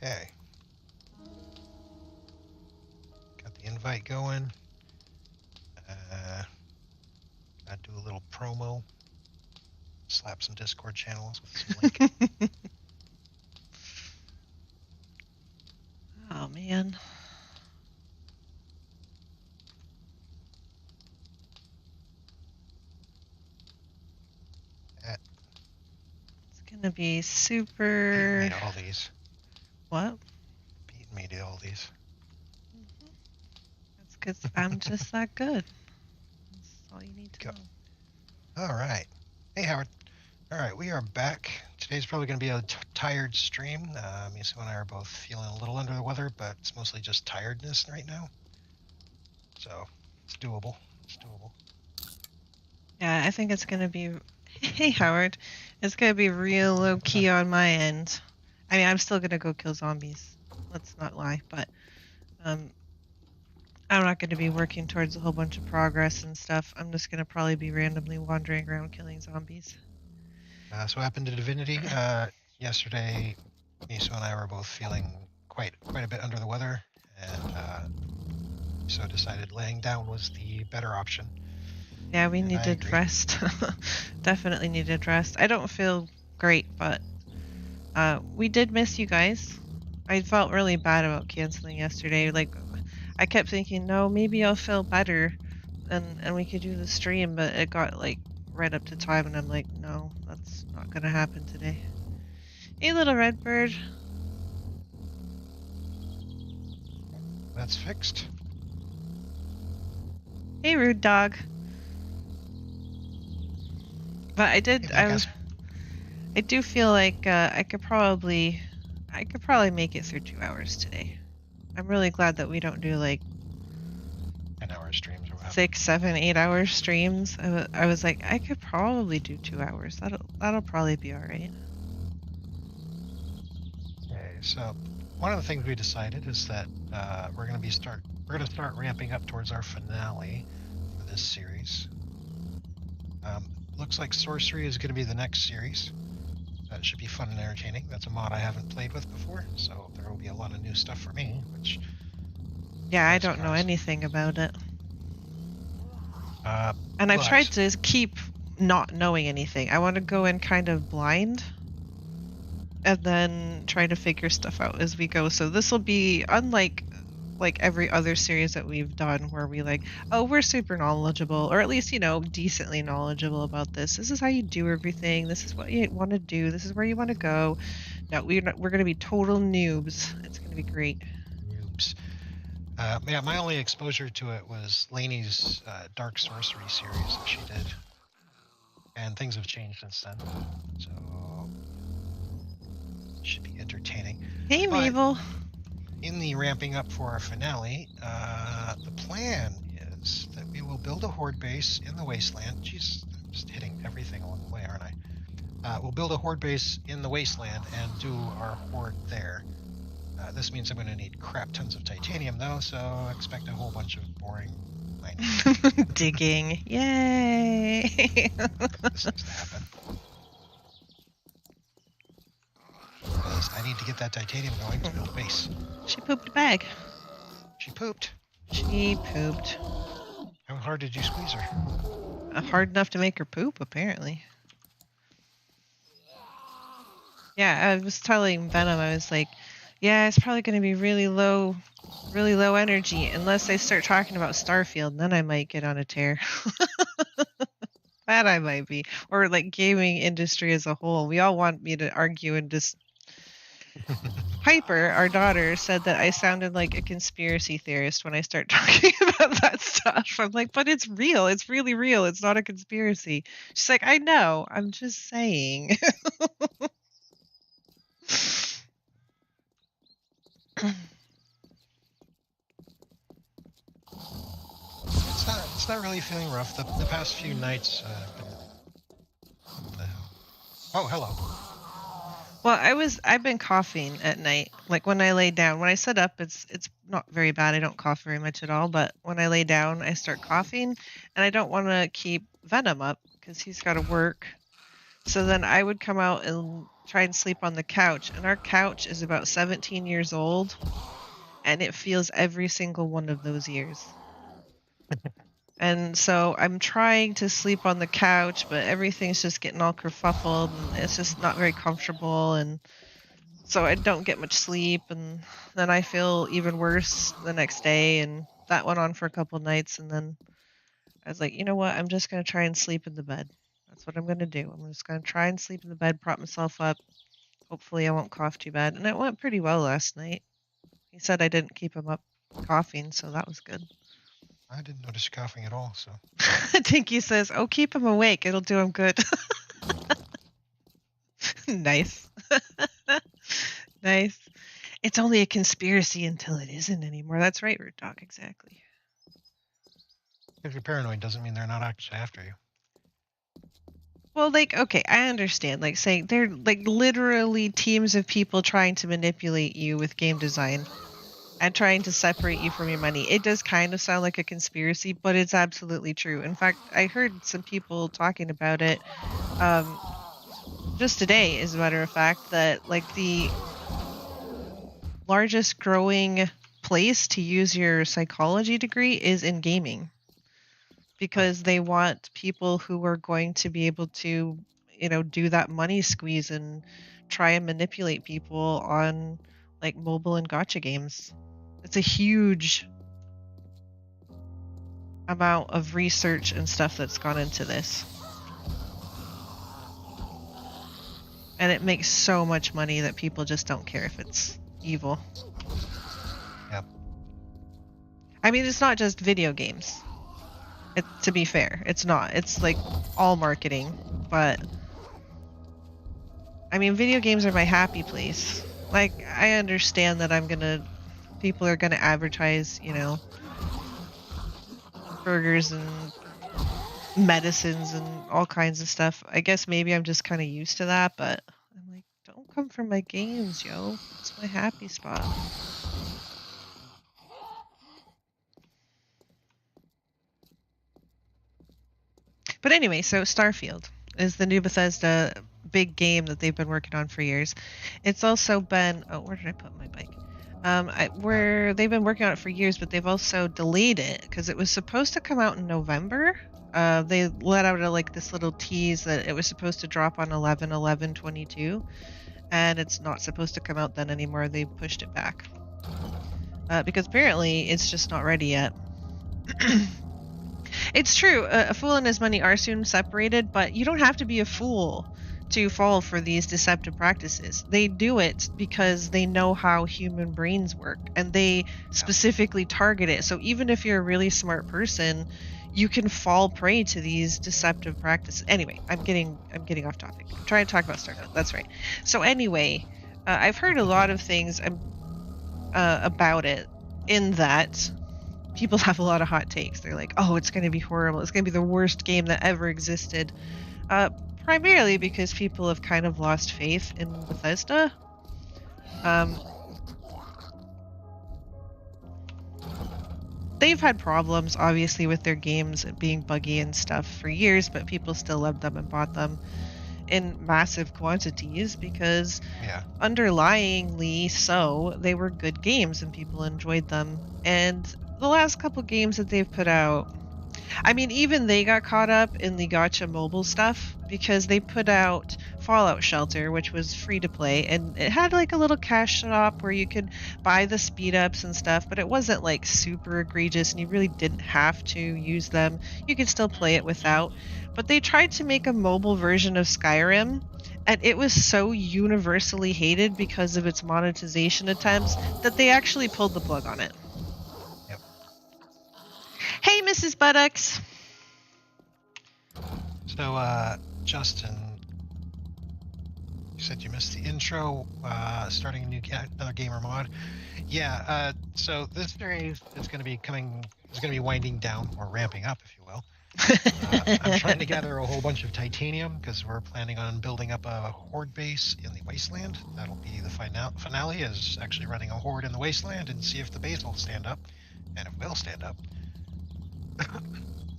Okay. Got the invite going. Gotta do a little promo. Slap some Discord channels with some link. Oh, man. It's going to be super... Beating me to all these. What? Beating me to all these. That's because I'm just that good. That's all you need to Go. know. All right. Hey, Howard. All right, we are back. Today's probably going to be a tired stream. Misa and I are both feeling a little under the weather, but it's mostly just tiredness right now. So it's doable. It's doable. Yeah, I think it's going to be... Hey, Howard. It's going to be real low-key on my end. I mean, I'm still going to go kill zombies. Let's not lie, but... I'm not going to be working towards a whole bunch of progress and stuff. I'm just going to probably be randomly wandering around killing zombies. So what happened to Divinity? Yesterday, Miso and I were both feeling quite a bit under the weather, and so decided laying down was the better option. Yeah, we needed rest. Definitely needed rest. I don't feel great, but we did miss you guys. I felt really bad about canceling yesterday. Like, I kept thinking, no, maybe I'll feel better and we could do the stream, but it got like right up to time and I'm like, no, that's not gonna happen today. Hey, little red bird. That's fixed. Hey, rude dog. But I did. Hey, I do feel like I could probably make it through 2 hours today. I'm really glad that we don't do like 10-hour streams or whatever. 6, 7, 8 hour streams. I was like, I could probably do 2 hours. That'll probably be all right. Okay, so one of the things we decided is that we're going to start ramping up towards our finale for this series. Looks like sorcery is going to be the next series. That should be fun and entertaining. That's a mod I haven't played with before, so there will be a lot of new stuff for me, which... Yeah, I don't know anything about it. And I've tried to keep not knowing anything. I want to go in kind of blind and then try to figure stuff out as we go. So this will be unlike like every other series that we've done where we like, oh, we're super knowledgeable, or at least, you know, decently knowledgeable about this. This is how you do everything. This is what you want to do. This is where you want to go. No, we're going to be total noobs. It's going to be great. Noobs. Yeah, my only exposure to it was Lainey's Dark Sorcery series that she did. And things have changed since then. So, it should be entertaining. Hey, Mabel. In the ramping up for our finale, the plan is that we will build a horde base in the wasteland. Jeez, I'm just hitting everything along the way, aren't I? We'll build a horde base in the wasteland and do our horde there. This means I'm going to need crap tons of titanium, though, so expect a whole bunch of boring mining. Digging. Yay! This needs to happen. Because I need to get that titanium going to build a base. She pooped a bag. She pooped. She pooped. How hard did you squeeze her? Hard enough to make her poop, apparently. Yeah, I was telling Venom, I was like, yeah, it's probably going to be really low energy unless they start talking about Starfield, and then I might get on a tear. That I might be. Or like gaming industry as a whole. We all want me to argue and just... Piper, our daughter, said that I sounded like a conspiracy theorist when I start talking about that stuff. I'm like, but it's real. It's really real. It's not a conspiracy. She's like, I know. I'm just saying. It's not really feeling rough. The past few nights Oh, hello. Well, I've been coughing at night. Like when I lay down, when I sit up, it's not very bad. I don't cough very much at all. But when I lay down, I start coughing, and I don't want to keep Venom up because he's got to work. So then I would come out and try and sleep on the couch, and our couch is about 17 years old, and it feels every single one of those years. And so I'm trying to sleep on the couch, but everything's just getting all kerfuffled, and it's just not very comfortable, and so I don't get much sleep, and then I feel even worse the next day, and that went on for a couple nights, and then I was like, you know what? I'm just going to try and sleep in the bed. That's what I'm going to do. I'm just going to try and sleep in the bed, prop myself up. Hopefully I won't cough too bad. And it went pretty well last night. He said I didn't keep him up coughing, so that was good. I didn't notice coughing at all, so. Tinky says, oh, keep him awake. It'll do him good. Nice. Nice. It's only a conspiracy until it isn't anymore. That's right, Root Dog. Exactly. If you're paranoid, doesn't mean they're not actually after you. Well, like, okay, I understand. Like, saying they're like literally teams of people trying to manipulate you with game design and trying to separate you from your money. It does kind of sound like a conspiracy, but it's absolutely true. In fact, I heard some people talking about it just today, as a matter of fact, that like the largest growing place to use your psychology degree is in gaming, because they want people who are going to be able to, do that money squeeze and try and manipulate people on like mobile and gacha games. It's a huge amount of research and stuff that's gone into this. And it makes so much money that people just don't care if it's evil. Yep. I mean, it's not just video games. To be fair, it's not. It's like all marketing, but I mean, video games are my happy place. Like, I understand that people are gonna advertise, burgers and medicines and all kinds of stuff. I guess maybe I'm just kind of used to that, but I'm like, don't come for my games, yo. It's my happy spot. But anyway, so Starfield is the new Bethesda big game that they've been working on for years. It's also been, where did I put my bike? Where they've been working on it for years, but they've also delayed it because it was supposed to come out in November. They let out this little tease that it was supposed to drop on 11/11/22, and it's not supposed to come out then anymore. They pushed it back because apparently it's just not ready yet. It's true, a fool and his money are soon separated, but you don't have to be a fool to fall for these deceptive practices. They do it because they know how human brains work, and they specifically target it. So even if you're a really smart person, you can fall prey to these deceptive practices. Anyway, I'm getting off topic. I'm trying to talk about Starfield. That's right. So anyway, I've heard a lot of things about it, in that people have a lot of hot takes. They're like, oh, it's going to be horrible. It's going to be the worst game that ever existed. Primarily because people have kind of lost faith in Bethesda. They've had problems, obviously, with their games being buggy and stuff for years, but people still loved them and bought them in massive quantities because underlyingly so, they were good games and people enjoyed them. And the last couple games that they've put out, I mean, even they got caught up in the gacha mobile stuff because they put out Fallout Shelter, which was free to play, and it had like a little cash shop where you could buy the speed ups and stuff, but it wasn't like super egregious and you really didn't have to use them. You could still play it without. But they tried to make a mobile version of Skyrim, and it was so universally hated because of its monetization attempts that they actually pulled the plug on it. Yep. Hey, Mrs. Buttocks. So, Justin, you said you missed the intro, starting another gamer mod. Yeah, so this series is going to be winding down, or ramping up, if you will. I'm trying to gather a whole bunch of titanium because we're planning on building up a horde base in the wasteland. That'll be the finale, is actually running a horde in the wasteland and see if the base will stand up, and it will stand up.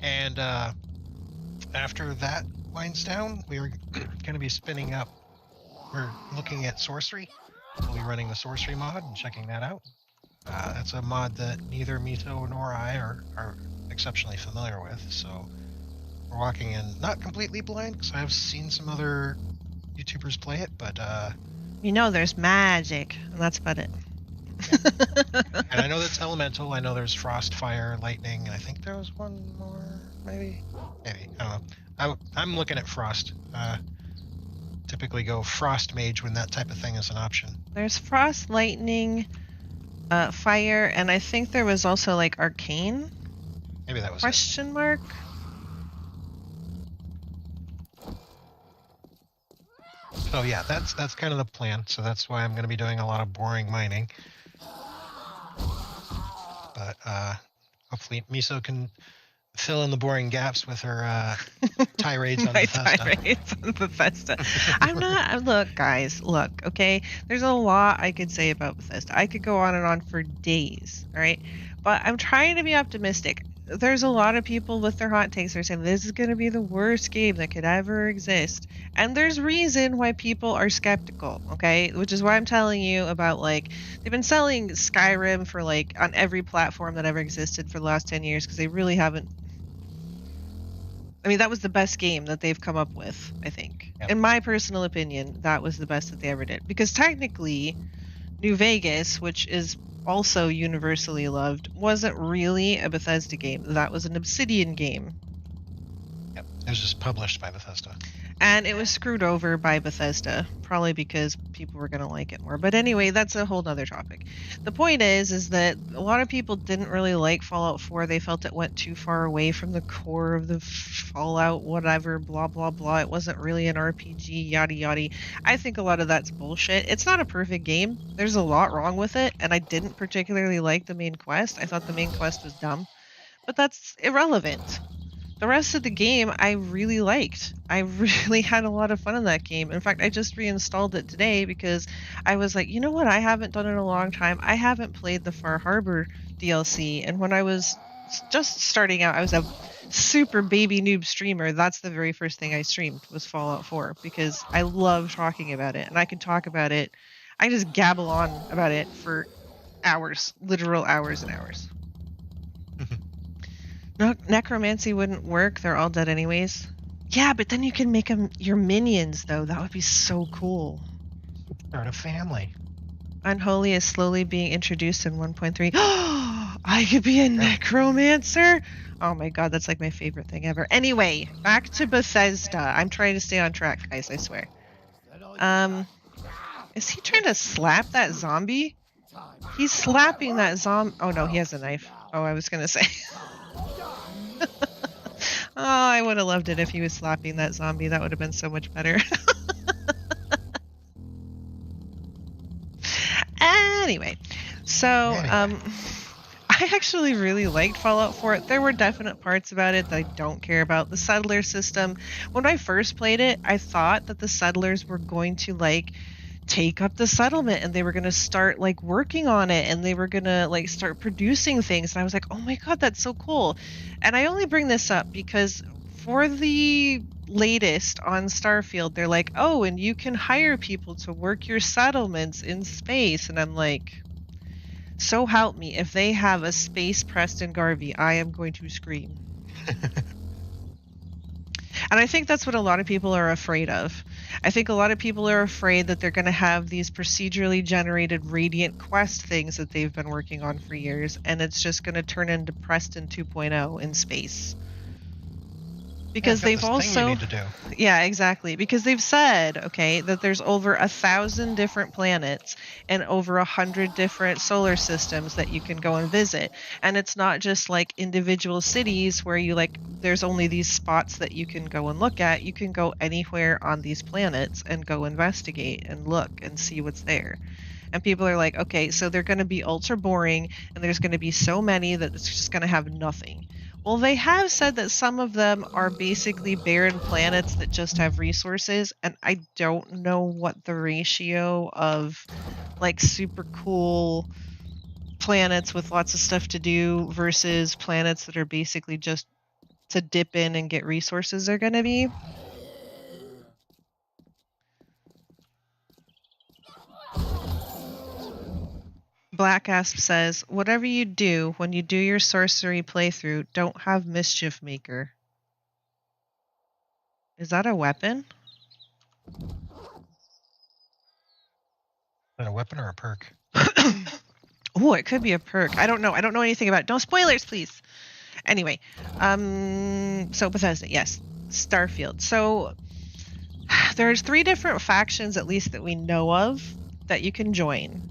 And after that winds down, we are going to be spinning up we're looking at sorcery. We'll be running the sorcery mod and checking that out. That's a mod that neither Mito nor I are exceptionally familiar with, so we're walking in not completely blind because I've seen some other YouTubers play it, but there's magic, and that's about it. and I know that's elemental. I know there's frost, fire, lightning, and I think there was one more, maybe. I don't know. I'm looking at frost. Typically go frost mage when that type of thing is an option. There's frost, lightning, fire, and I think there was also like arcane. Maybe that was question mark. So yeah, that's kind of the plan. So that's why I'm going to be doing a lot of boring mining. But hopefully Miso can fill in the boring gaps with her tirades on Bethesda. Tirades on Bethesda. Look, guys, okay? There's a lot I could say about Bethesda. I could go on and on for days, all right? But I'm trying to be optimistic. There's a lot of people with their hot takes. They're saying this is going to be the worst game that could ever exist. And there's reason why people are skeptical, okay? Which is why I'm telling you about, like, they've been selling Skyrim for, like, on every platform that ever existed for the last 10 years because they really haven't. I mean, that was the best game that they've come up with, I think. Yep. In my personal opinion, that was the best that they ever did. Because technically, New Vegas, which is also universally loved, wasn't really a Bethesda game. That was an Obsidian game. Yep, it was just published by Bethesda. And it was screwed over by Bethesda, probably because people were going to like it more. But anyway, that's a whole nother topic. The point is that a lot of people didn't really like Fallout 4. They felt it went too far away from the core of the Fallout, whatever, blah, blah, blah. It wasn't really an RPG, yada, yada. I think a lot of that's bullshit. It's not a perfect game. There's a lot wrong with it, and I didn't particularly like the main quest. I thought the main quest was dumb. But that's irrelevant. The rest of the game I really liked. I really had a lot of fun in that game. In fact, I just reinstalled it today because I was like, you know what, I haven't done in a long time. I haven't played the Far Harbor DLC. And when I was just starting out, I was a super baby noob streamer. That's the very first thing I streamed was Fallout 4 because I love talking about it. And I can talk about it. I just gabble on about it for hours, literal hours and hours. No, necromancy wouldn't work. They're all dead anyways. Yeah, but then you can make them your minions, though. That would be so cool. Start a family. Unholy is slowly being introduced in 1.3. I could be a necromancer? Oh my god, that's like my favorite thing ever. Anyway, back to Bethesda. I'm trying to stay on track, guys, I swear. Is he trying to slap that zombie? He's slapping that zombie. Oh no, he has a knife. Oh, I was gonna say. Oh, I would have loved it if he was slapping that zombie. That would have been so much better. Anyway, so I actually really liked Fallout 4. There were definite parts about it that I don't care about. The settler system, when I first played it, I thought that the settlers were going to like take up the settlement and they were going to start like working on it and they were going to like start producing things. And I was like, oh my god, that's so cool. And I only bring this up because for the latest on Starfield, they're like, oh, and you can hire people to work your settlements in space. And I'm like, so help me, if they have a space Preston Garvey, I am going to scream. And I think that's what a lot of people are afraid of. I think a lot of people are afraid that they're going to have these procedurally generated Radiant Quest things that they've been working on for years, and it's just going to turn into Preston 2.0 in space. Because they've also, yeah, exactly. Because they've said, okay, that there's over 1,000 different planets and over 100 different solar systems that you can go and visit. And it's not just like individual cities where you like, there's only these spots that you can go and look at. You can go anywhere on these planets and go investigate and look and see what's there. And people are like, okay, so they're going to be ultra boring and there's going to be so many that it's just going to have nothing. Well, they have said that some of them are basically barren planets that just have resources, and I don't know what the ratio of like super cool planets with lots of stuff to do versus planets that are basically just to dip in and get resources are going to be. Black Asp says, whatever you do, when you do your sorcery playthrough, don't have Mischief Maker. Is that a weapon? Is that a weapon or a perk? Oh, it could be a perk. I don't know. I don't know anything about it. No spoilers, please. Anyway, so Bethesda, yes. Starfield. So there's 3 different factions, at least that we know of, that you can join.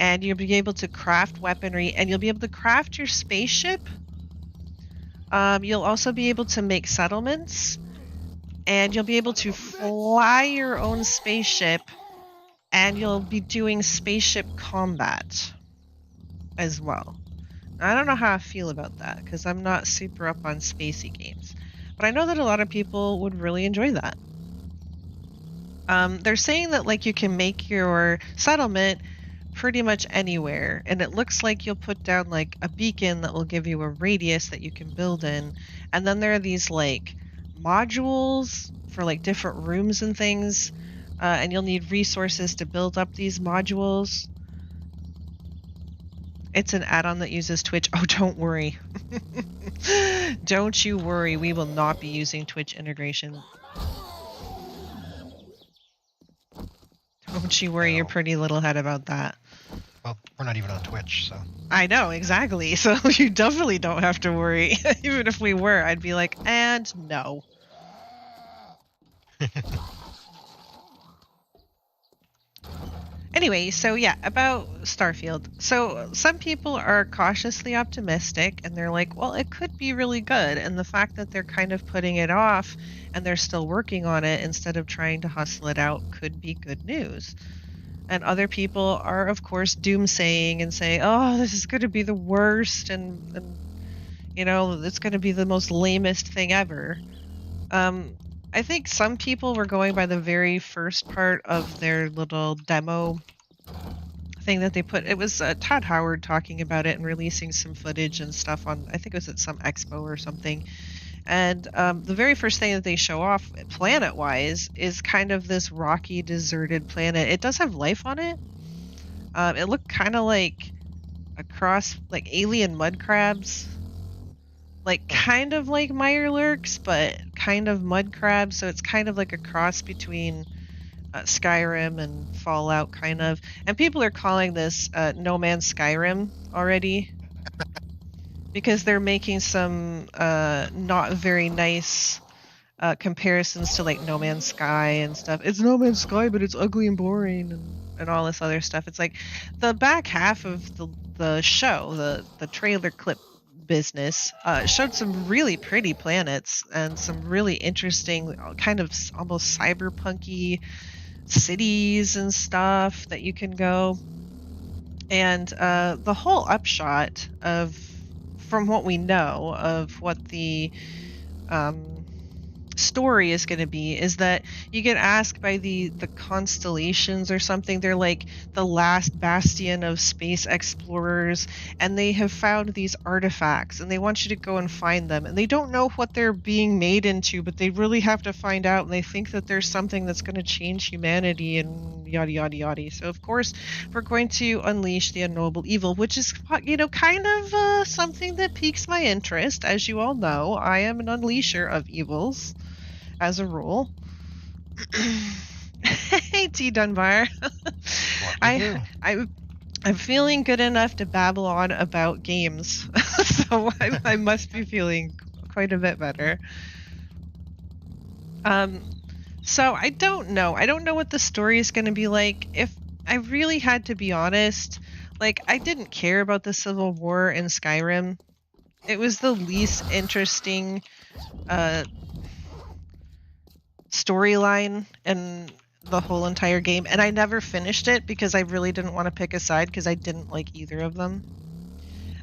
And you'll be able to craft weaponry, and you'll be able to craft your spaceship. You'll also be able to make settlements, and you'll be able to fly your own spaceship, and you'll be doing spaceship combat as well. I don't know how I feel about that, because I'm not super up on spacey games. But I know that a lot of people would really enjoy that. They're saying that like you can make your settlement pretty much anywhere, and it looks like you'll put down like a beacon that will give you a radius that you can build in, and then there are these like modules for like different rooms and things, and you'll need resources to build up these modules. It's an add-on that uses Twitch. Oh, don't worry. Don't you worry, we will not be using Twitch integration. Don't you worry your pretty little head about that. Well, we're not even on Twitch, so. I know, exactly. So you definitely don't have to worry. Even if we were, I'd be like, and no. Anyway, so yeah, about Starfield. So some people are cautiously optimistic, and they're like, well, it could be really good. And the fact that they're kind of putting it off and they're still working on it instead of trying to hustle it out could be good news. And other people are, of course, doomsaying and say, oh, this is going to be the worst, and you know, it's going to be the most lamest thing ever. I think some people were going by the very first part of their little demo thing that they put. It was Todd Howard talking about it and releasing some footage and stuff on, I think it was at some expo or something. And the very first thing that they show off planet-wise is kind of this rocky, deserted planet. It does have life on it. It looked kind of like a cross, like alien mud crabs. Like kind of like Mirelurks, but kind of mud crabs. So it's kind of like a cross between Skyrim and Fallout, kind of. And people are calling this No Man's Skyrim already. Because they're making some not very nice comparisons to like No Man's Sky and stuff. It's No Man's Sky, but it's ugly and boring and all this other stuff. It's like the back half of the show, the trailer clip business, showed some really pretty planets and some really interesting kind of almost cyberpunky cities and stuff that you can go. And the whole upshot of, from what we know of what the story is going to be, is that you get asked by the constellations or something. They're like the last bastion of space explorers, and they have found these artifacts, and they want you to go and find them, and they don't know what they're being made into, but they really have to find out, and they think that there's something that's going to change humanity and yada yada yada. So of course we're going to unleash the unknowable evil, which is, you know, kind of something that piques my interest. As you all know, I am an unleasher of evils as a rule. Hey, T. Dunbar. I'm feeling good enough to babble on about games, so I must be feeling quite a bit better. So I don't know. I don't know what the story is going to be like. If I really had to be honest, like, I didn't care about the Civil War in Skyrim. It was the least interesting storyline in the whole entire game, and I never finished it because I really didn't want to pick a side because I didn't like either of them.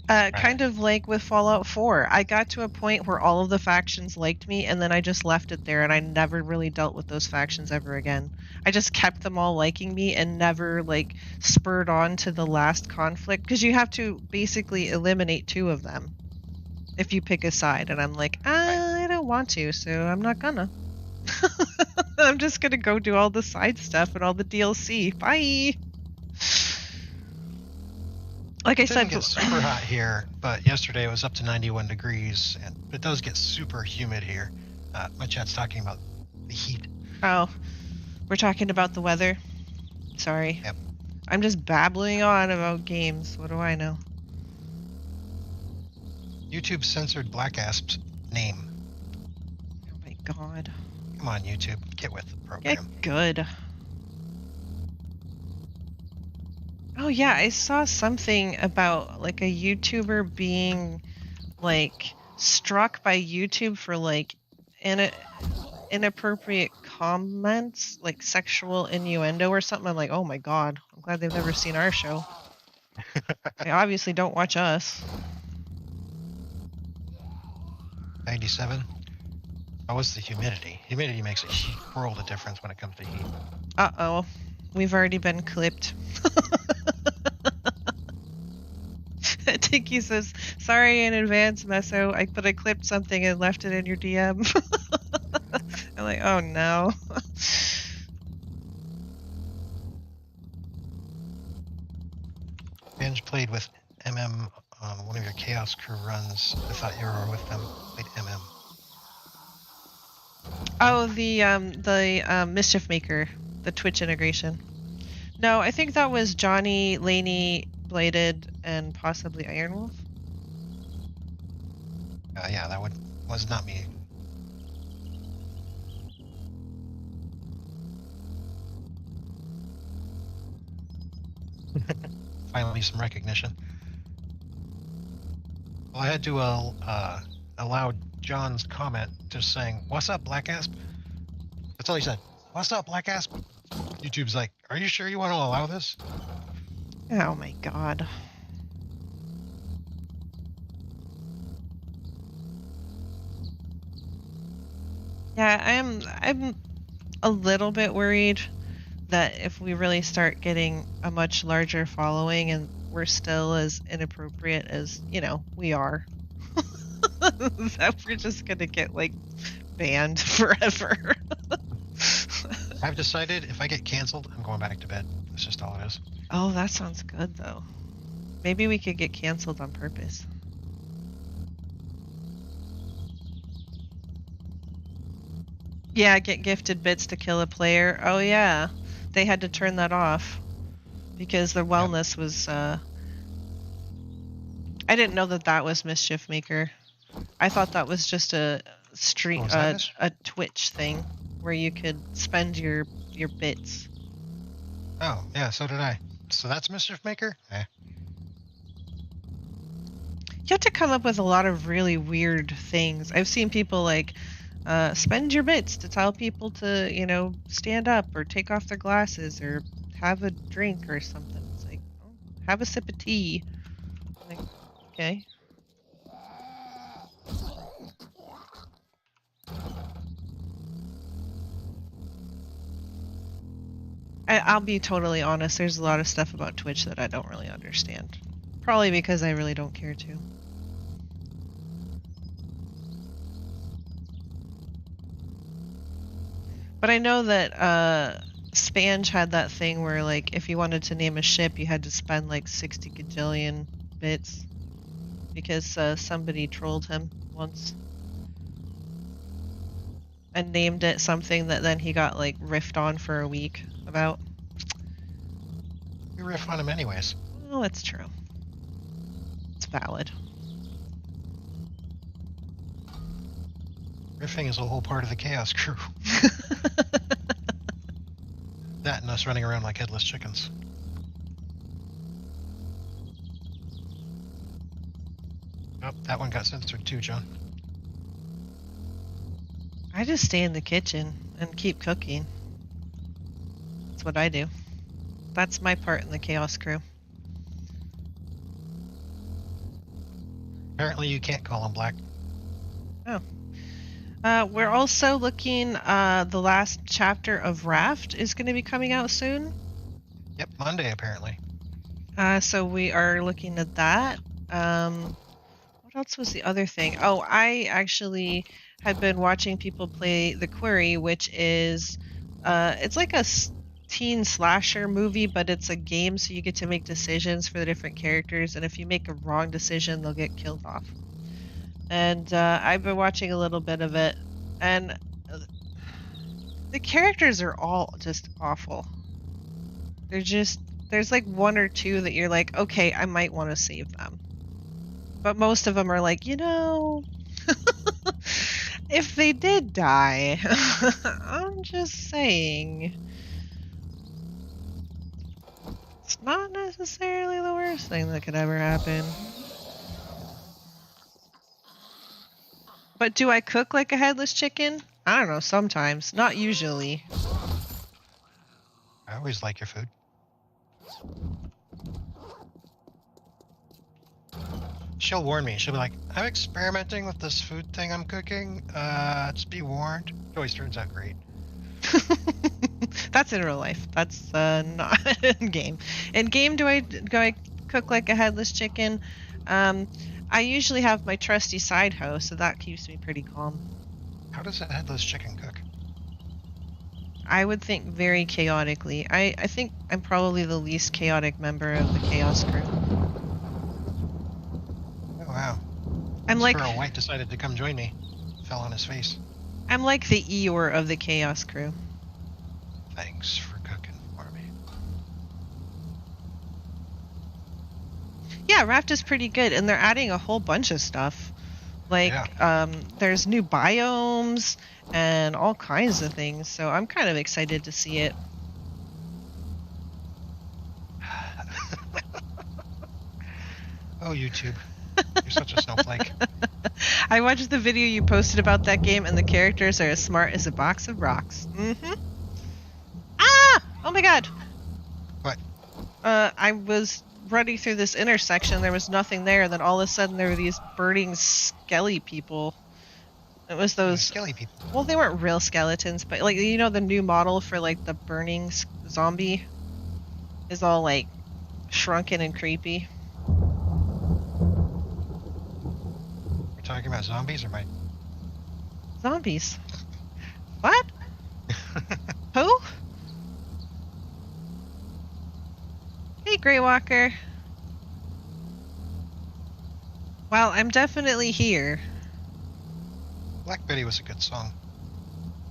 Kind of like with Fallout 4. I got to a point where all of the factions liked me, and then I just left it there, and I never really dealt with those factions ever again. I just kept them all liking me and never, like, spurred on to the last conflict, because you have to basically eliminate 2 of them if you pick a side, and I'm like, I don't want to, so I'm not gonna. I'm just gonna go do all the side stuff and all the DLC. Bye! Like I It doesn't said, get super hot here, but yesterday it was up to 91 degrees, and it does get super humid here. My chat's talking about the heat. oh, we're talking about the weather. Sorry. Yep. I'm just babbling on about games. What do I know? YouTube censored Black Asp's name. Oh my god. Come on, YouTube, get with the Get program. good. Oh yeah, I saw something about like a YouTuber being like struck by YouTube for like inappropriate comments, like sexual innuendo or something. I'm like, oh my god, I'm glad they've never seen our show. They obviously don't watch us. 97. How was the humidity? Humidity makes a world of difference when it comes to heat. Uh-oh. We've already been clipped. Tinky says, sorry in advance, Meso, but I clipped something and left it in your DM. I'm like, oh no. Binge played with MM on one of your Chaos Crew runs. I thought you were with them. Played MM. Oh, the Mischief Maker, the Twitch integration. No, I think that was Johnny, Laney, Bladed, and possibly Ironwolf. Yeah, that was not me. Finally, some recognition. Well, I had to allow John's comment just saying, "What's up, Black Asp?" That's all he said. "What's up, Black Asp?" YouTube's like, "Are you sure you want to allow this?" Oh my god. Yeah, I'm a little bit worried that if we really start getting a much larger following and we're still as inappropriate as, you know, we are, that we're just gonna get like banned forever. I've decided if I get canceled, I'm going back to bed. That's just all it is. Oh, that sounds good though. Maybe we could get canceled on purpose. Yeah, get gifted bits to kill a player. Oh yeah, they had to turn that off because their wellness was. I didn't know that was Mischief Maker. I thought that was just a stream, a Twitch thing where you could spend your bits. Oh yeah, so did I. So that's Mischief Maker. You have to come up with a lot of really weird things. I've seen people like spend your bits to tell people to, you know, stand up or take off their glasses or have a drink or something. It's like, oh, have a sip of tea. Like, okay. I'll be totally honest, there's a lot of stuff about Twitch that I don't really understand. Probably because I really don't care to. But I know that Spange had that thing where, like, if you wanted to name a ship, you had to spend like 60 gajillion bits because somebody trolled him once and named it something that then he got like riffed on for a week about. We riff on him anyways. Well, that's true. It's valid. Riffing is a whole part of the Chaos Crew. That and us running around like headless chickens. Oh, that one got censored too, John. I just stay in the kitchen and keep cooking. That's what I do. That's my part in the Chaos Crew. Apparently you can't call him black. Oh. We're also looking, the last chapter of Raft is going to be coming out soon. Yep, Monday apparently. So we are looking at that. What else was the other thing? Oh, I actually had been watching people play The Quarry, which is, it's like a teen slasher movie, but it's a game, so you get to make decisions for the different characters, and if you make a wrong decision, they'll get killed off. And I've been watching a little bit of it, and the characters are all just awful. They're just, there's like one or two that you're like, okay, I might want to save them. But most of them are like, if they did die, I'm just saying. It's not necessarily the worst thing that could ever happen. But do I cook like a headless chicken? I don't know, sometimes. Not usually. I always like your food. She'll warn me. She'll be like, I'm experimenting with this food thing I'm cooking. Just be warned. It always turns out great. That's in real life. That's not in game. In game, do I cook like a headless chicken? I usually have my trusty side hoe, so that keeps me pretty calm. How does a headless chicken cook? I would think very chaotically. I think I'm probably the least chaotic member of the Chaos crew. Oh, wow. I'm like Squirrel White decided to come join me. Fell on his face. I'm like the Eeyore of the Chaos crew. Thanks for cooking for me. Yeah, Raft is pretty good, and they're adding a whole bunch of stuff. Like, there's new biomes and all kinds of things, so I'm kind of excited to see it. Oh, YouTube. You're such a snowflake. I watched the video you posted about that game, and the characters are as smart as a box of rocks. Ah! Oh my god! What? I was running through this intersection, there was nothing there, and then all of a sudden there were these burning skelly people. It was those... Skelly people. Well, they weren't real skeletons, but like, you know, the new model for like the burning zombie is all like shrunken and creepy. We're talking about zombies or my... Zombies. What? Who? Hey, Grey Walker. Well, I'm definitely here. Black Betty was a good song.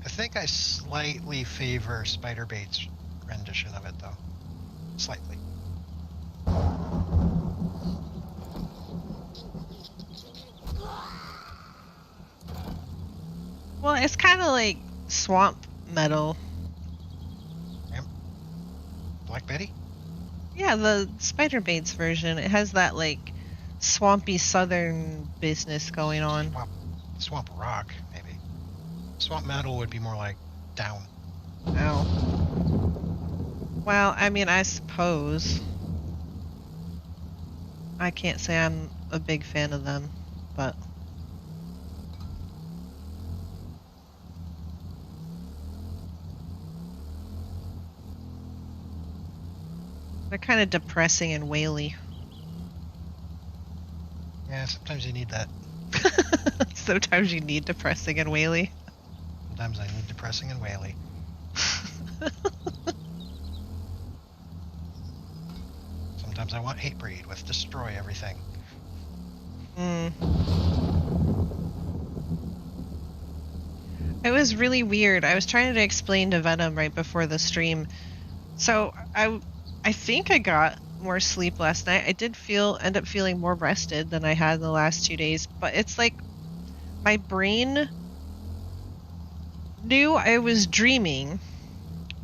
I think I slightly favor Spider Bait's rendition of it, though. Slightly. Well, it's kind of like swamp metal. Yep. Black Betty? Yeah, the Spider Bait's version. It has that like swampy southern business going on. Swamp rock, maybe. Swamp metal would be more like down. Ow. Well, I mean, I suppose. I can't say I'm a big fan of them, but... They're kind of depressing and waily. Yeah, sometimes you need that. Sometimes you need depressing and waily. Sometimes I need depressing and waily. Sometimes I want Hatebreed with destroy everything. It was really weird. I was trying to explain to Venom right before the stream. So I think I got more sleep last night. I did end up feeling more rested than I had in the last 2 days, but it's like my brain knew I was dreaming,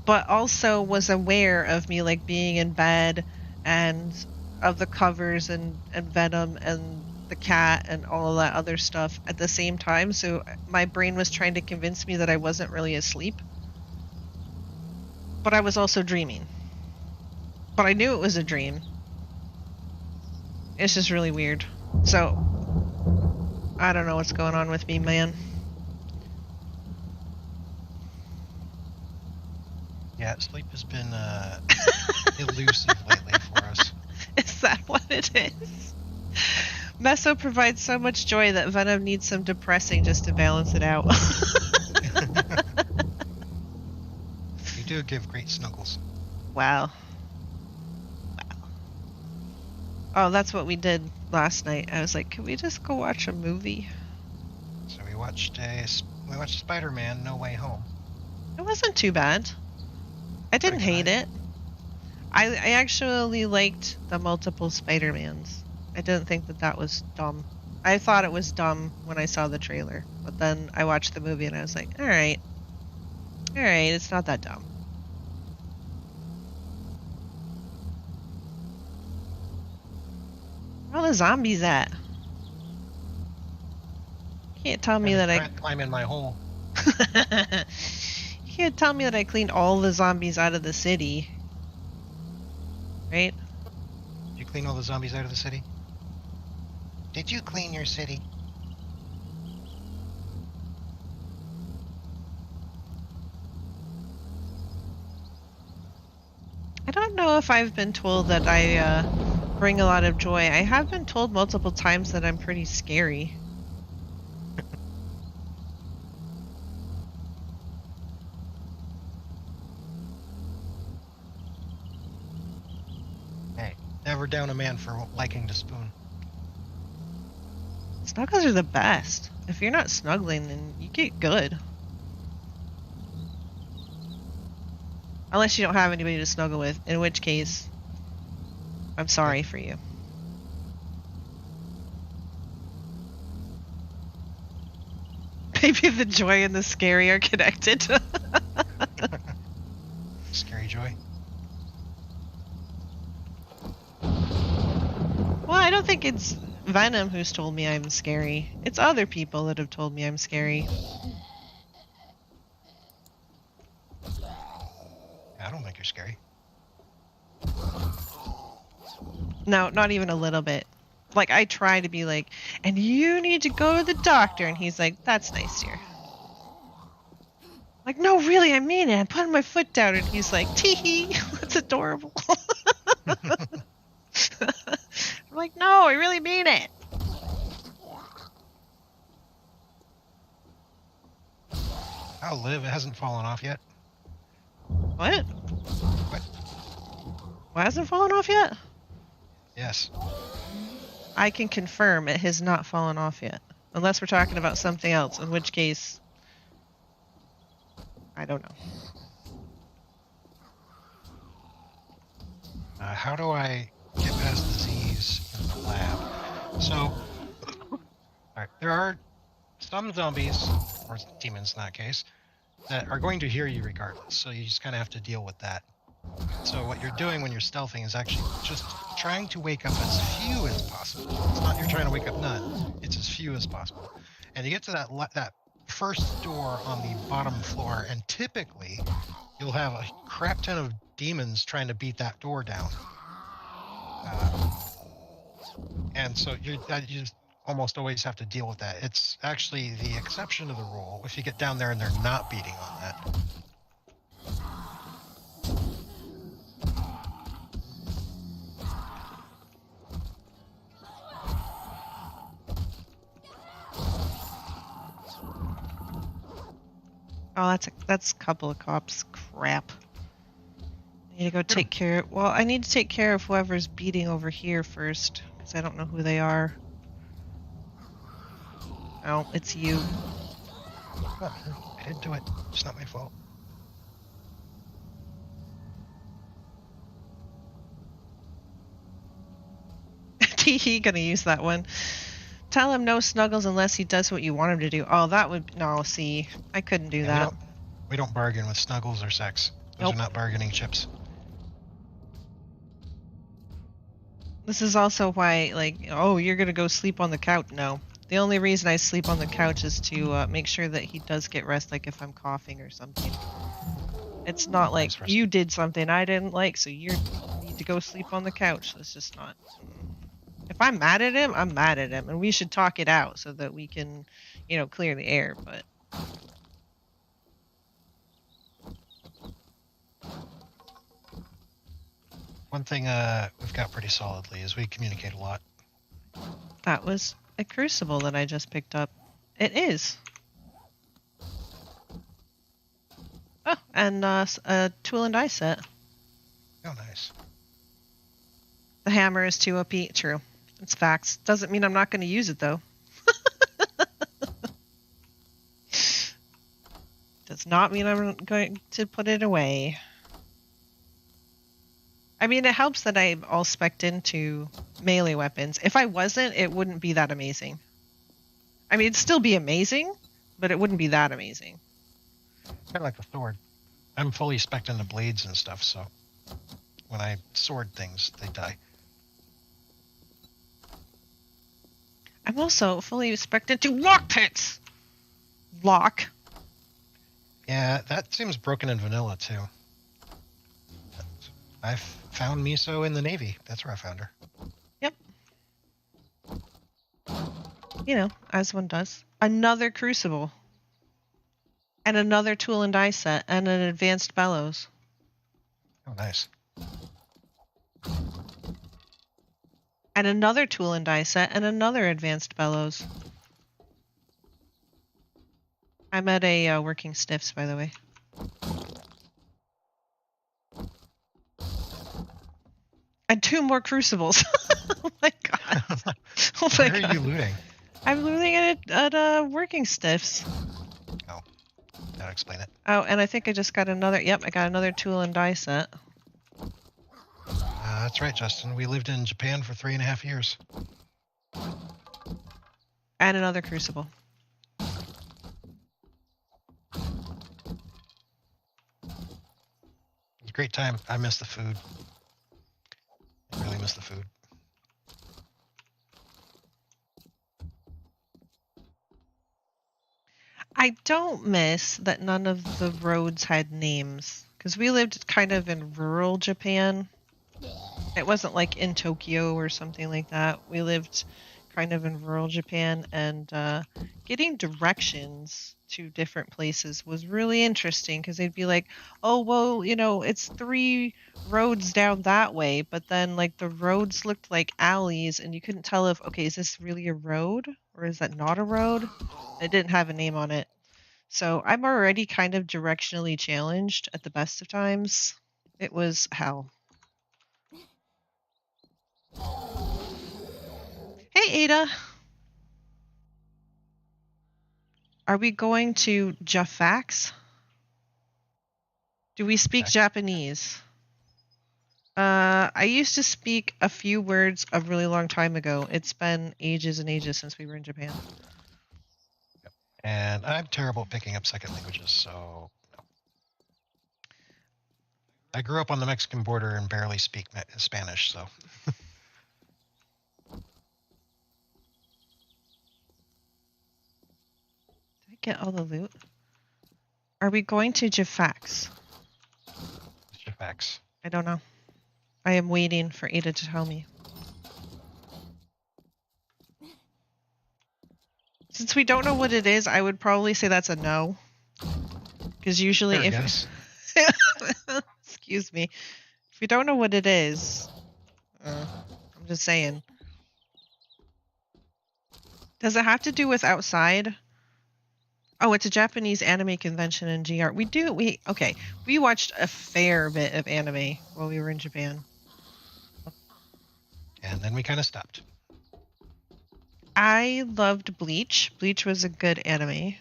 but also was aware of me like being in bed and of the covers and Venom and the cat and all of that other stuff at the same time. So my brain was trying to convince me that I wasn't really asleep, but I was also dreaming. But I knew it was a dream. It's just really weird. So, I don't know what's going on with me, man. Yeah, sleep has been elusive lately for us. Is that what it is? Meso provides so much joy that Venom needs some depressing just to balance it out. You do give great snuggles. Wow. Oh, that's what we did last night. I was like, can we just go watch a movie? So we watched Spider-Man No Way Home. It wasn't too bad. I didn't Pretty hate good. it. I actually liked the multiple Spider-Mans. I didn't think that was dumb. I thought it was dumb when I saw the trailer, but then I watched the movie and I was like, all right, it's not that dumb. Where are all the zombies at? You can't tell me that I climb in my hole. You can't tell me that I cleaned all the zombies out of the city. Right? Did you clean all the zombies out of the city? Did you clean your city? I don't know if I've been told that I bring a lot of joy. I have been told multiple times that I'm pretty scary. Hey, never down a man for liking to spoon. Snuggles are the best. If you're not snuggling, then you get good. Unless you don't have anybody to snuggle with, in which case, I'm sorry for you. Maybe the joy and the scary are connected. Scary joy. Well, I don't think it's Venom who's told me I'm scary. It's other people that have told me I'm scary. I don't think you're scary. No, not even a little bit. Like, I try to be like, and you need to go to the doctor. And he's like, that's nice, dear. Like, no, really, I mean it. I'm putting my foot down. And he's like, tee-hee, that's adorable. I'm like, no, I really mean it. I'll live. It hasn't fallen off yet. What? What? What hasn't fallen off yet? Yes. I can confirm it has not fallen off yet. Unless we're talking about something else, in which case, I don't know. How do I get past the Z's in the lab? So, alright, there are some zombies, or demons in that case, that are going to hear you regardless, so you just kind of have to deal with that. So what you're doing when you're stealthing is actually just trying to wake up as few as possible. It's not you're trying to wake up none, it's as few as possible. And you get to that first door on the bottom floor, and typically you'll have a crap ton of demons trying to beat that door down. And so you just almost always have to deal with that. It's actually the exception to the rule if you get down there and they're not beating on that. Oh, that's a couple of cops. Crap. I need to go take care. Well, I need to take care of whoever's beating over here first, because I don't know who they are. Oh, it's you. Oh, I didn't do it. It's not my fault. He gonna use that one. Tell him no snuggles unless he does what you want him to do. Oh, that would no. See, I couldn't do that. We don't bargain with snuggles or sex. Those are not bargaining chips. This is also why, like, oh, you're gonna go sleep on the couch. No, the only reason I sleep on the couch is to make sure that he does get rest, like if I'm coughing or something. It's not like you did something I didn't like, so you need to go sleep on the couch. That's just not. If I'm mad at him, I'm mad at him, and we should talk it out so that we can, clear the air. But one thing we've got pretty solidly is we communicate a lot. That was a crucible that I just picked up. It is. Oh, and a tool and die set. Oh, nice. The hammer is 2 OP. True. It's facts. Doesn't mean I'm not going to use it, though. Does not mean I'm going to put it away. I mean, it helps that I'm all spec'd into melee weapons. If I wasn't, it wouldn't be that amazing. I mean, it'd still be amazing, but it wouldn't be that amazing. Kind of like the sword. I'm fully spec'd into blades and stuff, so when I sword things, they die. I'm also fully spec'd into lock pits! Lock. Yeah, that seems broken in vanilla, too. I found Miso in the Navy. That's where I found her. Yep. You know, as one does. Another crucible. And another tool and die set. And an advanced bellows. Oh, nice. And another tool and die set. And another advanced bellows. I'm at a working stiffs, by the way. And 2 more crucibles. Oh my god. Oh my Where god. are you looting? I'm looting at working stiffs. Oh, that'll explain it. Oh, and I think I just got another. Yep, I got another tool and die set. That's right, Justin. We lived in Japan for 3.5 years. And another crucible. It was a great time. I miss the food. I really miss the food. I don't miss that none of the roads had names. Because we lived kind of in rural Japan. It wasn't like in Tokyo or something like that. We lived kind of in rural Japan, and getting directions to different places was really interesting because they'd be like, oh, well, you know, it's 3 roads down that way, but then like the roads looked like alleys and you couldn't tell if, okay, is this really a road or is that not a road? It didn't have a name on it. So I'm already kind of directionally challenged at the best of times. It was hell. Hey, Ada. Are we going to Jafax? Do we speak Japanese? I used to speak a few words a really long time ago. It's been ages and ages since we were in Japan. Yep. And I'm terrible at picking up second languages, so no. I grew up on the Mexican border and barely speak Spanish, so. Did I get all the loot? Are we going to Jafax? Jafax. I don't know. I am waiting for Ada to tell me. Since we don't know what it is, I would probably say that's a no. Because usually if... Excuse me. If we don't know what it is... I'm just saying. Does it have to do with outside? Oh, it's a Japanese anime convention in GR. Okay. We watched a fair bit of anime while we were in Japan. And then we kind of stopped. I loved Bleach. Bleach was a good anime.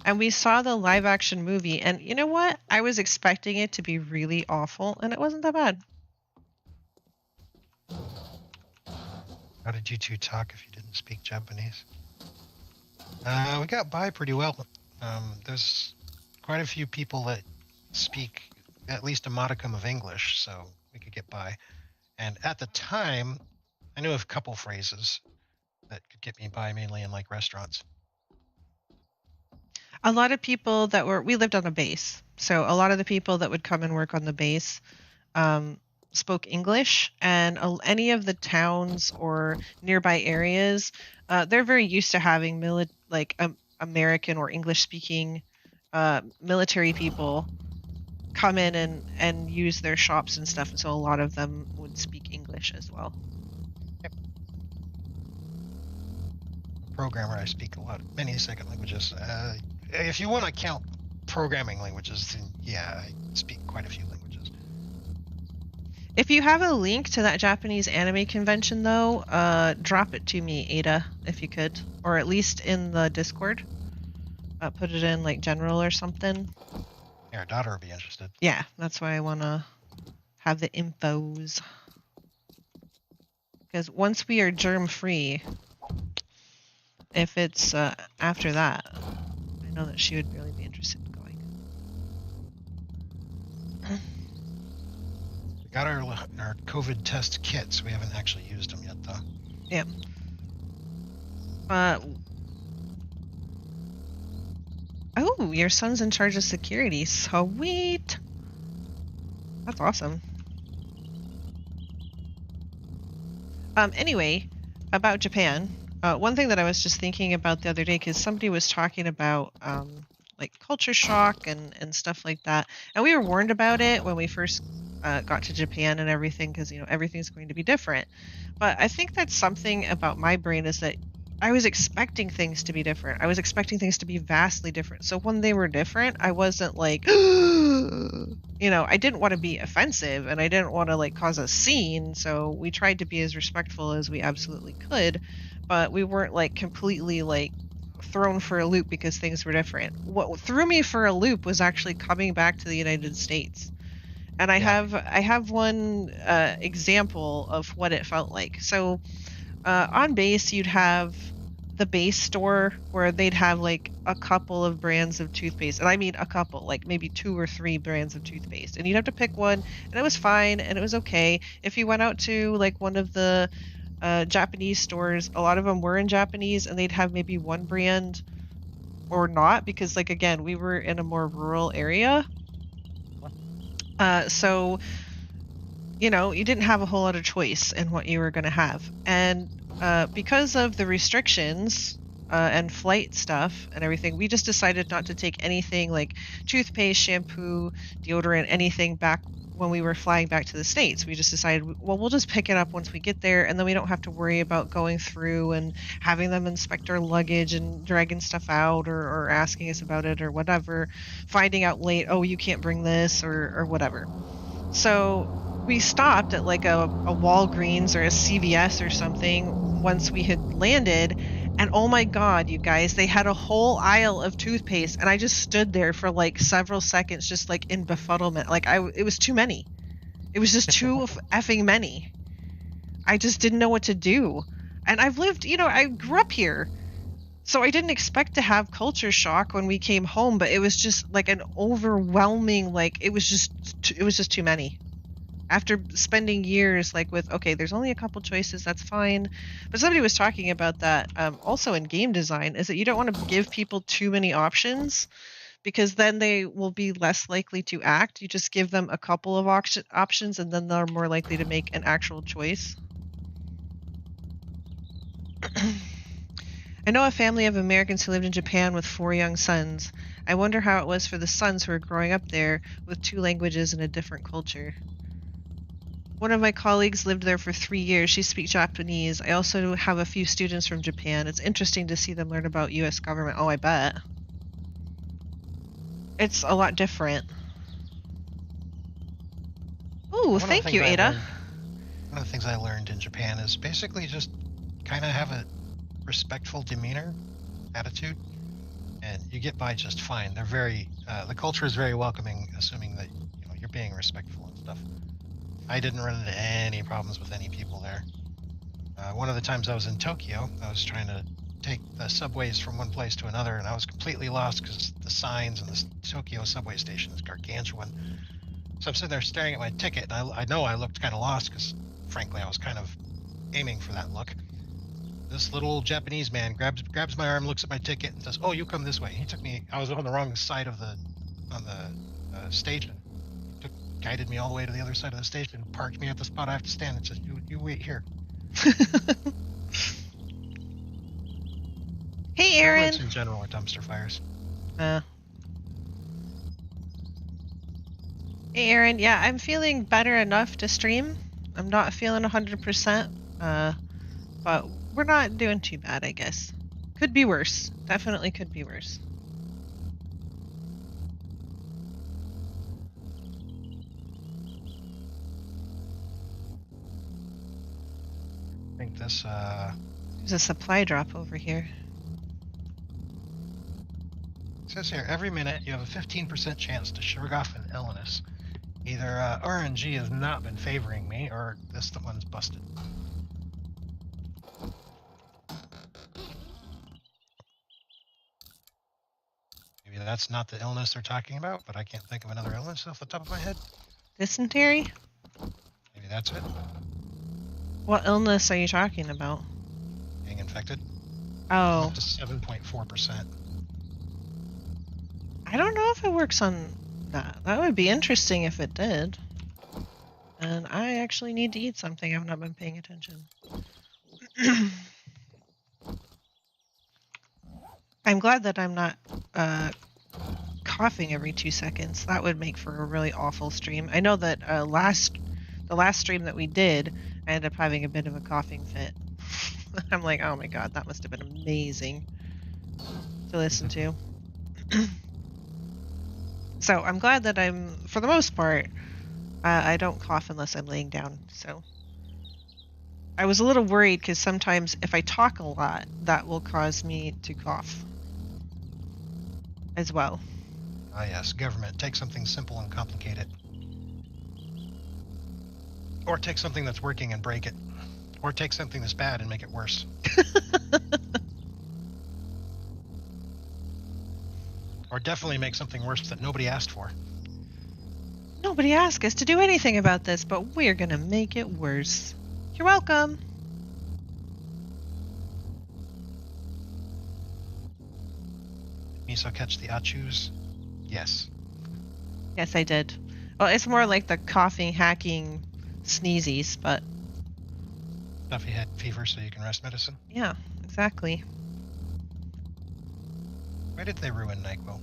And we saw the live action movie, and you know what? I was expecting it to be really awful, and it wasn't that bad. How did you two talk if you didn't speak Japanese? We got by pretty well. There's quite a few people that speak at least a modicum of English, so we could get by. And at the time, I knew a couple phrases that could get me by, mainly in like restaurants. A lot of people we lived on a base, so a lot of the people that would come and work on the base spoke English, and any of the towns or nearby areas, they're very used to having American or English-speaking military people come in and use their shops and stuff, and so a lot of them would speak English as well. Yep. Programmer, I speak many second languages. If you want to count programming languages, then yeah, I speak quite a few languages. If you have a link to that Japanese anime convention, though, drop it to me, Ada, if you could, or at least in the Discord. Put it in like general or something. Yeah, our daughter would be interested. Yeah, that's why I want to have the infos. Because once we are germ-free, if it's after that, I know that she would really be interested in going. We got our COVID test kits. We haven't actually used them yet, though. Yeah. Oh, your son's in charge of security. Sweet. That's awesome. Anyway, about Japan. One thing that I was just thinking about the other day, because somebody was talking about like culture shock and stuff like that, and we were warned about it when we first got to Japan and everything, because everything's going to be different. But I think that's something about my brain is that I was expecting things to be different. I was expecting things to be vastly different. So when they were different, I wasn't like, I didn't want to be offensive and I didn't want to like cause a scene. So we tried to be as respectful as we absolutely could, but we weren't like completely like thrown for a loop because things were different. What threw me for a loop was actually coming back to the United States. And I have one example of what it felt like. So on base, you'd have the base store where they'd have like a couple of brands of toothpaste. And I mean a couple, like maybe 2 or 3 brands of toothpaste. And you'd have to pick one, and it was fine, and it was okay. If you went out to like one of the Japanese stores, a lot of them were in Japanese, and they'd have maybe one brand or not, because like, again, we were in a more rural area. So you didn't have a whole lot of choice in what you were going to have. And because of the restrictions and flight stuff and everything, we just decided not to take anything like toothpaste, shampoo, deodorant, anything back when we were flying back to the States. We just decided, well, we'll just pick it up once we get there, and then we don't have to worry about going through and having them inspect our luggage and dragging stuff out or asking us about it or whatever, finding out late, oh, you can't bring this or whatever. So we stopped at like a Walgreens or a CVS or something once we had landed, and oh my god, you guys, they had a whole aisle of toothpaste, and I just stood there for like several seconds just like in befuddlement. Like it was too many. It was just too effing many. I just didn't know what to do. And I've lived, I grew up here, so I didn't expect to have culture shock when we came home, but it was just like an overwhelming, like it was just too many. After spending years like with, okay, there's only a couple choices, that's fine. But somebody was talking about that also in game design, is that you don't want to give people too many options, because then they will be less likely to act. You just give them a couple of options, and then they're more likely to make an actual choice. I know a family of Americans who lived in Japan with 4 young sons. I wonder how it was for the sons who are growing up there with 2 languages and a different culture. One of my colleagues lived there for 3 years. She speaks Japanese. I also have a few students from Japan. It's interesting to see them learn about U.S. government. Oh, I bet. It's a lot different. Ooh, thank you, Ada. One of the things I learned in Japan is basically just kind of have a respectful demeanor, attitude, and you get by just fine. They're very, the culture is very welcoming, assuming that you're being respectful and stuff. I didn't run into any problems with any people there. One of the times I was in Tokyo, I was trying to take the subways from one place to another, and I was completely lost because the signs in the Tokyo subway station is gargantuan. So I'm sitting there staring at my ticket, and I know I looked kind of lost because, frankly, I was kind of aiming for that look. This little Japanese man grabs my arm, looks at my ticket, and says, "Oh, you come this way." He took me. I was on the wrong side of the station. Guided me all the way to the other side of the station, parked me at the spot I have to stand, and said, "You wait here." Hey, Aaron. Airlines in general are dumpster fires. Hey, Aaron. Yeah, I'm feeling better enough to stream. I'm not feeling 100%, but we're not doing too bad, I guess. Could be worse. Definitely could be worse. think this, There's a supply drop over here. it says here, every minute you have a 15% chance to shrug off an illness. Either RNG has not been favoring me, or this one's busted. Maybe that's not the illness they're talking about, but I can't think of another illness off the top of my head. Dysentery? Maybe that's it. What illness are you talking about? Being infected. Oh. Up to 7.4%. I don't know if it works on that. That would be interesting if it did. And I actually need to eat something. I've not been paying attention. I'm glad that I'm not coughing every 2 seconds. That would make for a really awful stream. I know that the last stream that we did, I ended up having a bit of a coughing fit. I'm like, oh my god, that must have been amazing to listen to. So I'm glad that for the most part, I don't cough unless I'm laying down. So I was a little worried because sometimes if I talk a lot, that will cause me to cough as well. Ah yes, government. Take something simple and complicate it. Or take something that's working and break it. Or take something that's bad and make it worse. Or definitely make something worse that nobody asked for. Nobody asked us to do anything about this, but we're gonna make it worse. You're welcome. Miso catch the achus? Yes. Yes, I did. Well, it's more like the coughing, hacking, sneezies, but Stuff you had fever so you can rest medicine. yeah, exactly. Why did they ruin NyQuil?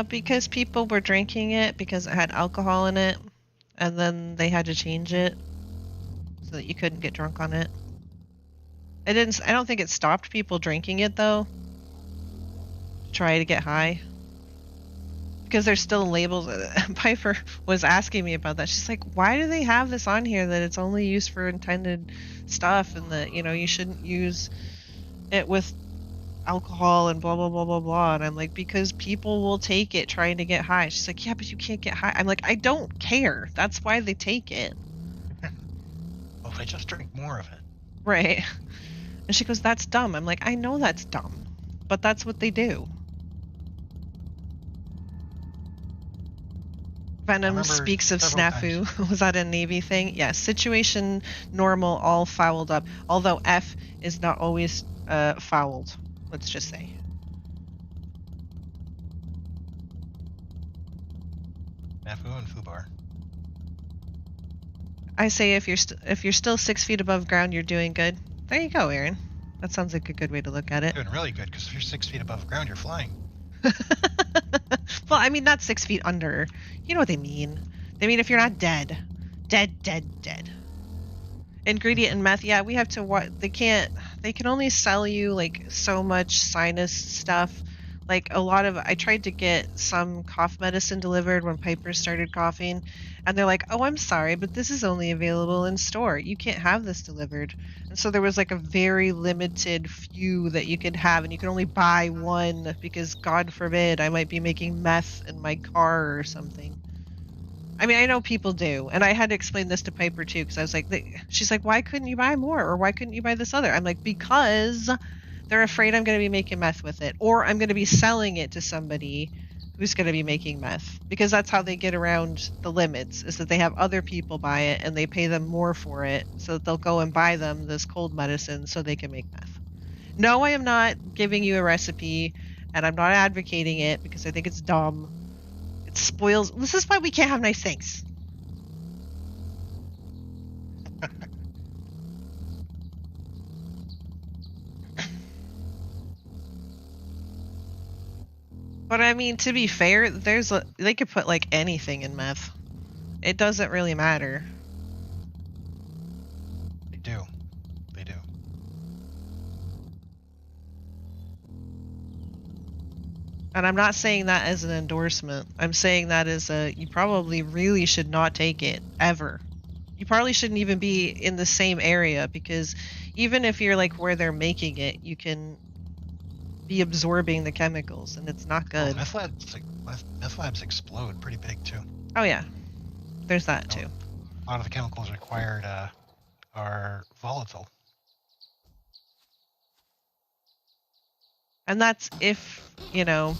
Because people were drinking it because it had alcohol in it, and then they had to change it so that you couldn't get drunk on it. It didn't. I don't think it stopped people drinking it though. To try to get high. Because there's still labels. Piper was asking me about that. She's like, "Why do they have this on here that it's only used for intended stuff, and that you shouldn't use it with alcohol and blah blah blah blah blah?" And I'm like, because people will take it trying to get high. She's like, yeah, but you can't get high. I'm like, I don't care. That's why they take it. Well, if I just drink more of it. Right. And she goes, that's dumb. I'm like, I know that's dumb, but that's what they do. Venom speaks of snafu. Was that a Navy thing? Yes. Situation normal, all fouled up. Although F is not always fouled. Let's just say. Nafu and Fubar. I say if you're still 6 feet above ground, you're doing good. There you go, Aaron. That sounds like a good way to look at it. Doing really good, because if you're 6 feet above ground, you're flying. Well, I mean, not 6 feet under. You know what they mean. They mean if you're not dead. Dead. Ingredient and meth, yeah, we have to what they can only sell you like so much sinus stuff. Like I tried to get some cough medicine delivered when Piper started coughing, and they're like, oh, I'm sorry, but this is only available in store. You can't have this delivered. And so there was like a very limited few that you could have, and you could only buy one because God forbid I might be making meth in my car or something. I mean, I know people do, and I had to explain this to Piper too, because I was like, she's like, why couldn't you buy more, or why couldn't you buy this other? I'm like, because they're afraid I'm going to be making meth with it, or I'm going to be selling it to somebody who's going to be making meth, because that's how they get around the limits, is that they have other people buy it, and they pay them more for it, so that they'll go and buy them this cold medicine so they can make meth. No, I am not giving you a recipe, and I'm not advocating it, because I think it's dumb. Spoils. This is why we can't have nice things. But I mean, to be fair, they could put like anything in meth. It doesn't really matter. They do. And I'm not saying that as an endorsement. I'm saying that as you probably really should not take it, ever. You probably shouldn't even be in the same area, because even if you're like where they're making it, you can be absorbing the chemicals, and it's not Well, good. meth labs explode pretty big too. Oh yeah, there's that too. A lot of the chemicals required are volatile. And that's if, they're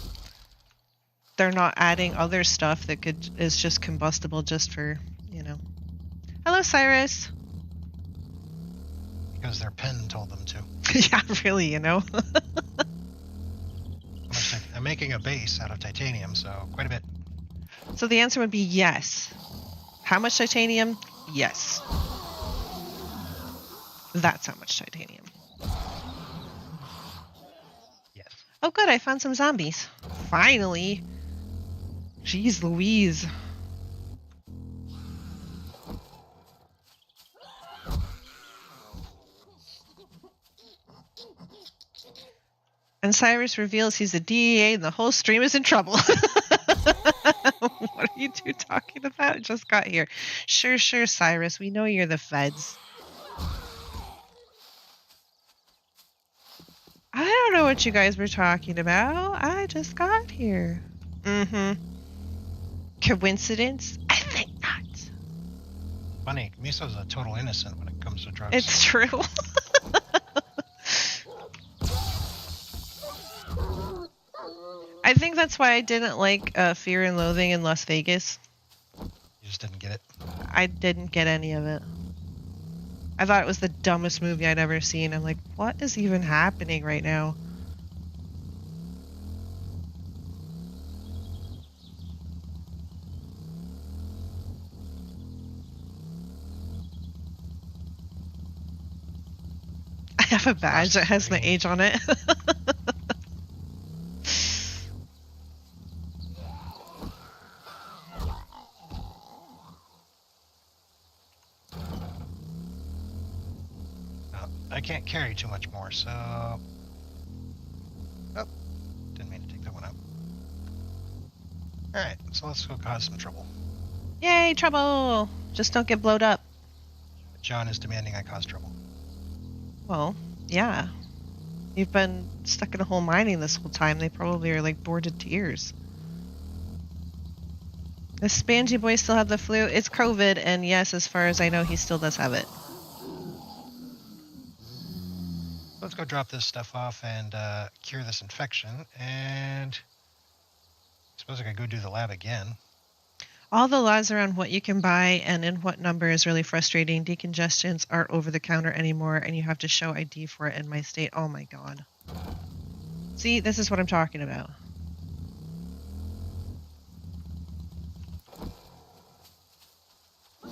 not adding other stuff that is just combustible just for, Hello, Cyrus. Because their pen told them to. Yeah, really, I'm making a base out of titanium, so quite a bit. So the answer would be yes. How much titanium? Yes. That's how much titanium. Yes. Oh, good. I found some zombies. Finally. Jeez Louise. And Cyrus reveals he's a DEA and the whole stream is in trouble. What are you two talking about? I just got here. Sure, Cyrus. We know you're the feds. I don't know what you guys were talking about. I just got here. Mm-hmm. Coincidence? I think not. Funny, Miso's a total innocent when it comes to drugs. It's true. I think that's why I didn't like Fear and Loathing in Las Vegas. You just didn't get it? I didn't get any of it. I thought it was the dumbest movie I'd ever seen. I'm like, what is even happening right now? I have a badge that has my age on it. I can't carry too much more, so... Oh, didn't mean to take that one out. Alright, so let's go cause some trouble. Yay, trouble! Just don't get blowed up. John is demanding I cause trouble. Well, yeah. You've been stuck in a hole mining this whole time. They probably are like bored to tears. Does Spangy Boy still have the flu? It's COVID, and yes, as far as I know, he still does have it. Let's go drop this stuff off and cure this infection, and I suppose I could go do the lab again. All the laws around what you can buy and in what number is really frustrating. Decongestants aren't over the counter anymore, and you have to show ID for it in my state. Oh my god. See, this is what I'm talking about.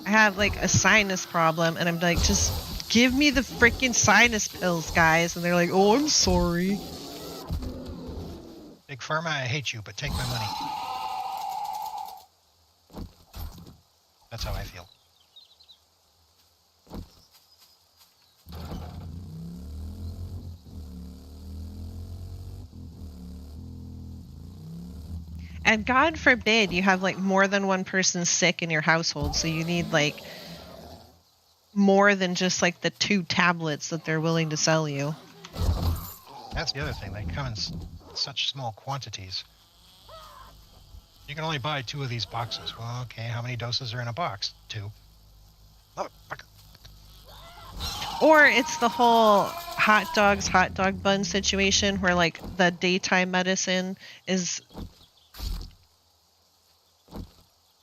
I have like a sinus problem, and I'm like, just give me the freaking sinus pills, guys. And they're like, oh, I'm sorry. Big Pharma, I hate you, but take my money. That's how I feel. And God forbid you have like more than one person sick in your household, so you need like more than just like the 2 tablets that they're willing to sell you. That's the other thing. They come in such small quantities. You can only buy 2 of these boxes. Well, okay, how many doses are in a box? 2. Motherfucker. Or it's the whole hot dog bun situation where like the daytime medicine is...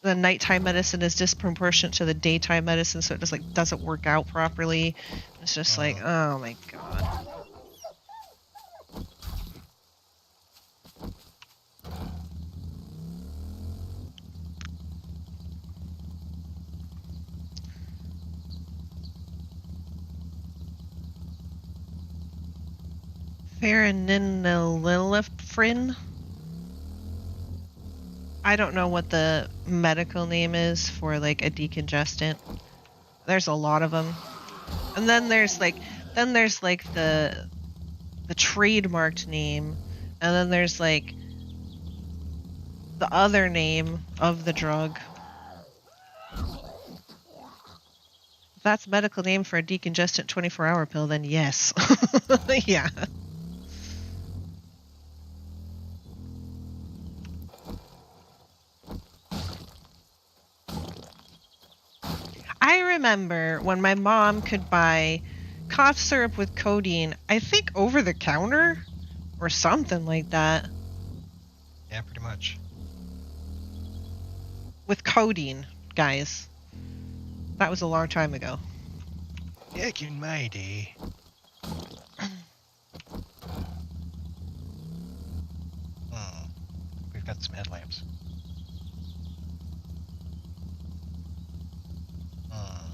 the nighttime medicine is disproportionate to the daytime medicine, so it just like doesn't work out properly. It's just like, oh my god. Phenylenediphrin? I don't know what the medical name is for like a decongestant. There's a lot of them. And then there's like the trademarked name, and then there's like the other name of the drug. that's medical name for a decongestant 24-hour pill, then yes. Yeah. I remember when my mom could buy cough syrup with codeine, I think over the counter or something like that. Yeah, pretty much. With codeine, guys. That was a long time ago. Back in my day. We've got some headlamps.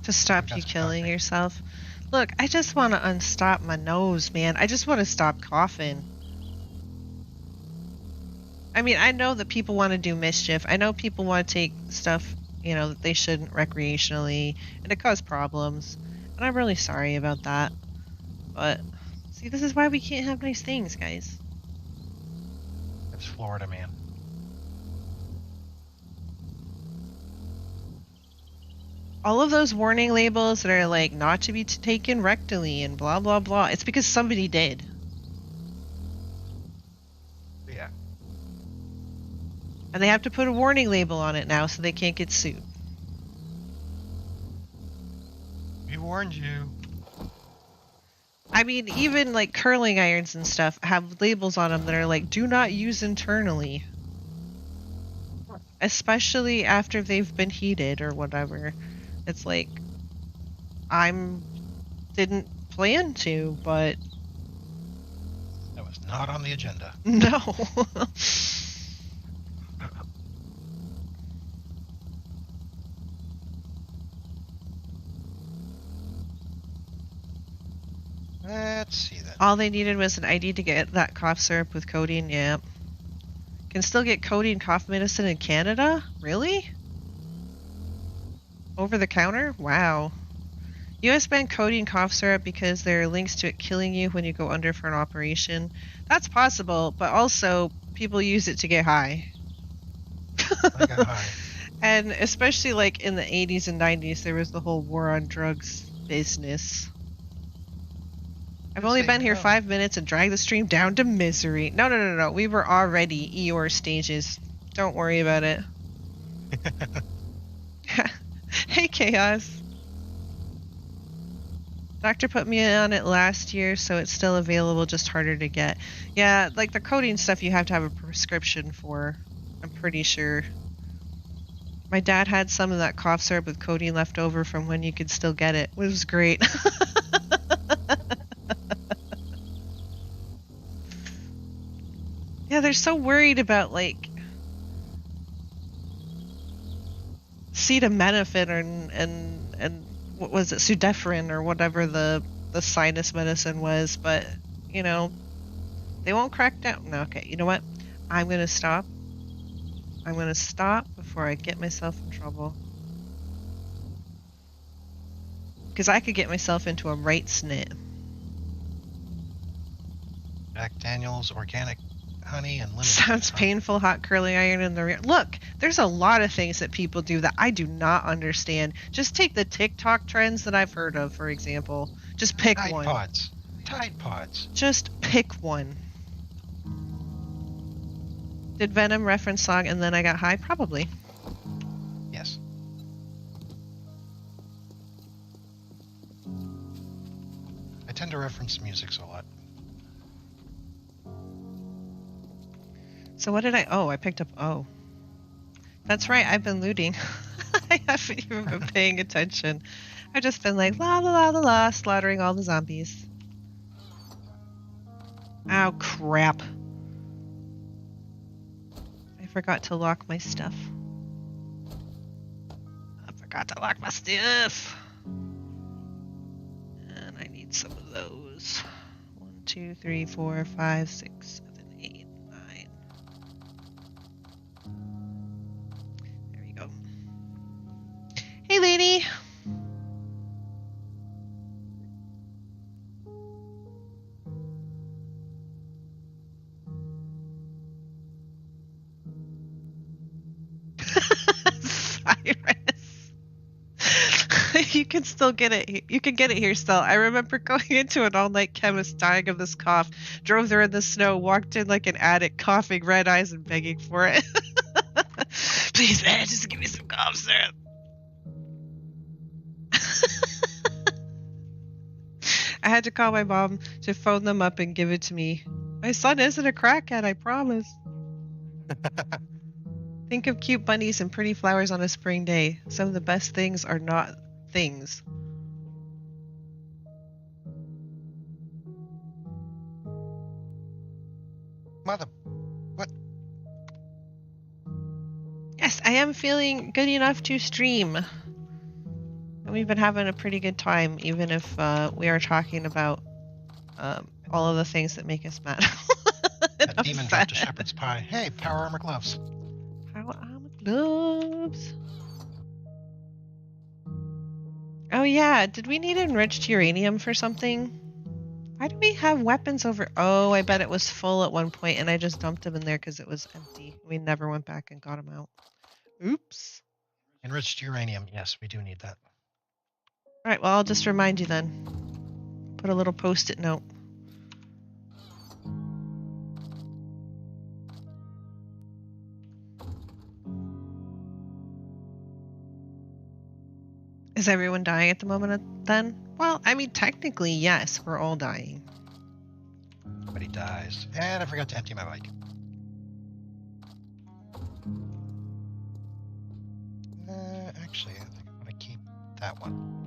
To stop you killing yourself. Look, I just want to unstop my nose, man. I just want to stop coughing. I mean, I know that people want to do mischief. I know people want to take stuff, you know, that they shouldn't recreationally, and it causes problems. And I'm really sorry about that. But, see, this is why we can't have nice things, guys. It's Florida, man. All of those warning labels that are like, not to be taken rectally and blah, blah, blah. It's because somebody did. Yeah. And they have to put a warning label on it now so they can't get sued. We warned you. I mean, even like curling irons and stuff have labels on them that are like, do not use internally. Especially after they've been heated or whatever. It's like, didn't plan to, but... That was not on the agenda. No. Let's see then. All they needed was an ID to get that cough syrup with codeine. Yeah. Can still get codeine cough medicine in Canada? Really? Over the counter? Wow. US banned codeine cough syrup because there are links to it killing you when you go under for an operation. That's possible, but also people use it to get high. I got high. And especially like in the 80s and 90s, there was the whole war on drugs business. I've only been here 5 minutes and dragged the stream down to misery. No. We were already Eeyore stages. Don't worry about it. Hey, Chaos. Doctor put me on it last year, so it's still available, just harder to get. Yeah, like the codeine stuff you have to have a prescription for. I'm pretty sure. My dad had some of that cough syrup with codeine left over from when you could still get it. It was great. Yeah, they're so worried about, like, acetaminophen and what was it, Sudafed or whatever the sinus medicine was, but, you know, they won't crack down. No, okay, you know what? I'm going to stop. I'm going to stop before I get myself in trouble. Because I could get myself into a right snit. Jack Daniels, organic honey and lemon. Sounds painful. Hot curling iron in the rear. Look, there's a lot of things that people do that I do not understand. Just take the TikTok trends that I've heard of, for example. Just pick one. Tide Pods. Just pick one. Did Venom reference song and then I got high? Probably. Yes. I tend to reference music a lot. So what did I picked up, that's right, I've been looting. I haven't even been paying attention. I've just been like, la la la la la, slaughtering all the zombies. Oh, crap. I forgot to lock my stuff. I forgot to lock my stuff. And I need some of those. 1, 2, 3, 4, 5, 6, 7, 8, 9. There we go. Hey, lady. Cyrus. You can can still get it. You can get it here still. I remember going into an all-night chemist dying of this cough, drove there in the snow, walked in like an addict, coughing, red eyes, and begging for it. Please, man, just give me some cough syrup. I had to call my mom to phone them up and give it to me. My son isn't a crackhead, I promise. Think of cute bunnies and pretty flowers on a spring day. Some of the best things are not things. Mother, what? Yes, I am feeling good enough to stream. And we've been having a pretty good time, even if we are talking about all of the things that make us mad. That demon dropped a shepherd's pie. Hey, power armor gloves. Power armor gloves. Oh yeah, did we need enriched uranium for something? Why do we have weapons over? Oh, I bet it was full at one point and I just dumped them in there because it was empty. We never went back and got them out. Oops. Enriched uranium. Yes, we do need that. All right, well, I'll just remind you then. Put a little post-it note. Is everyone dying at the moment then? Well, I mean, technically, yes, we're all dying. Everybody dies. And I forgot to empty my bike. Actually, I think I'm going to keep that one.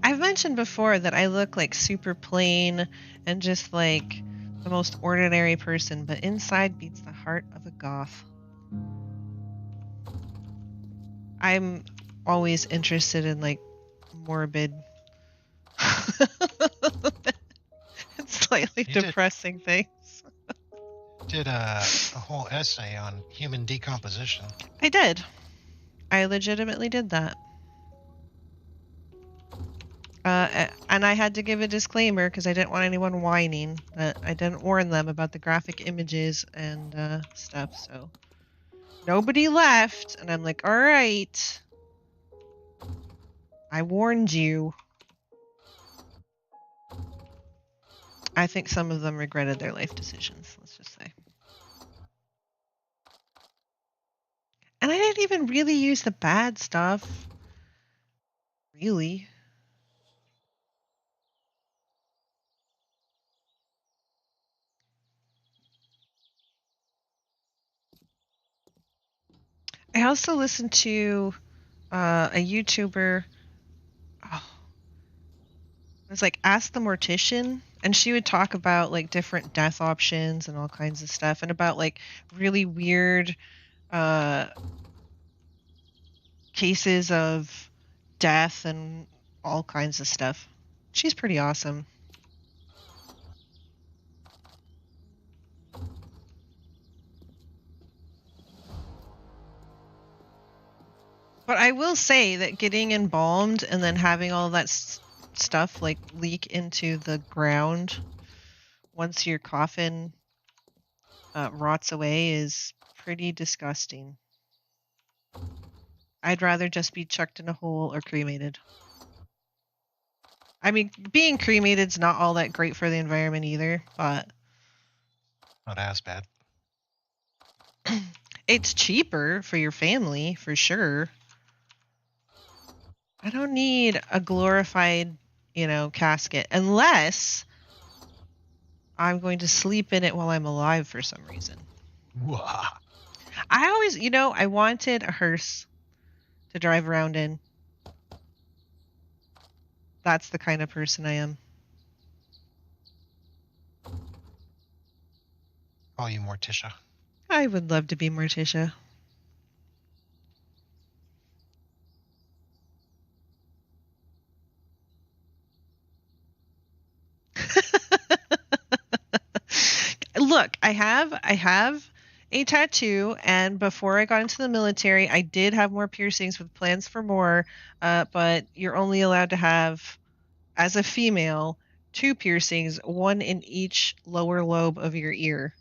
I've mentioned before that I look like super plain and just like the most ordinary person, but inside beats the heart of a goth. I'm always interested in like morbid and slightly depressing things. Did a whole essay on human decomposition. I did. I legitimately did that. And I had to give a disclaimer because I didn't want anyone whining that I didn't warn them about the graphic images and stuff. So nobody left, and I'm like, all right, I warned you. I think some of them regretted their life decisions, let's just say. And I didn't even really use the bad stuff. Really. I also listened to a YouTuber. Oh, it was like Ask the Mortician, and she would talk about like different death options and all kinds of stuff, and about like really weird cases of death and all kinds of stuff. She's pretty awesome. But I will say that getting embalmed and then having all that stuff like leak into the ground once your coffin rots away is pretty disgusting. I'd rather just be chucked in a hole or cremated. I mean, being cremated's not all that great for the environment either, but not as bad. It's cheaper for your family, for sure. I don't need a glorified, casket unless I'm going to sleep in it while I'm alive for some reason. Wah. I always, I wanted a hearse to drive around in. That's the kind of person I am. Call you Morticia. I would love to be Morticia. Look, I have a tattoo, and before I got into the military, I did have more piercings with plans for more, but you're only allowed to have as a female, 2 piercings, 1 in each lower lobe of your ear.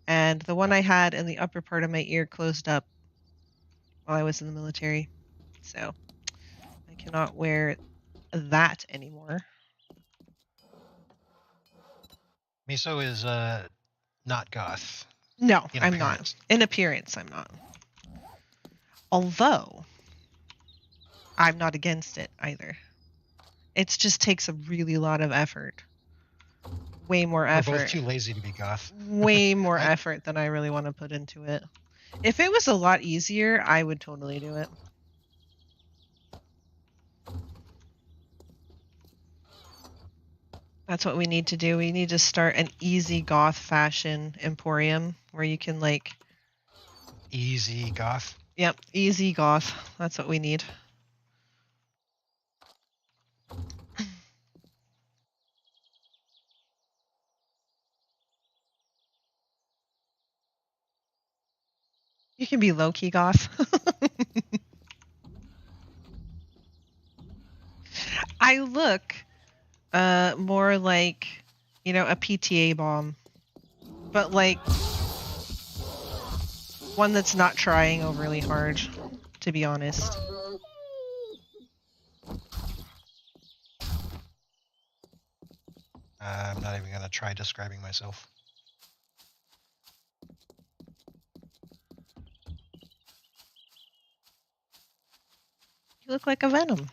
And the one I had in the upper part of my ear closed up while I was in the military. So I cannot wear that anymore. Miso is not goth No, in I'm not. appearance. In appearance, I'm not. Although, I'm not against it either. It just takes a really lot of effort. Way more We're both effort. too lazy to be goth. Way more effort than I really want to put into it. If it was a lot easier, I would totally do it. That's what we need to do. We need to start an easy goth fashion emporium where you can like... Easy goth. Yep, easy goth. That's what we need. You can be low-key goth. I look more like, you know, a PTA bomb. But like one that's not trying overly hard, to be honest. I'm not even going to try describing myself. You look like a Venom.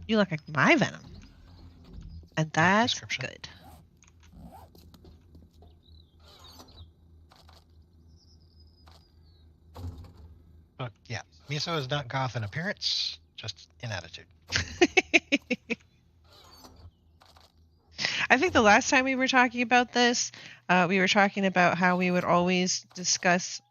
You look like my Venom. And that's good. But yeah, Miso is not goth in appearance, just in attitude. I think the last time we were talking about this, we were talking about how we would always discuss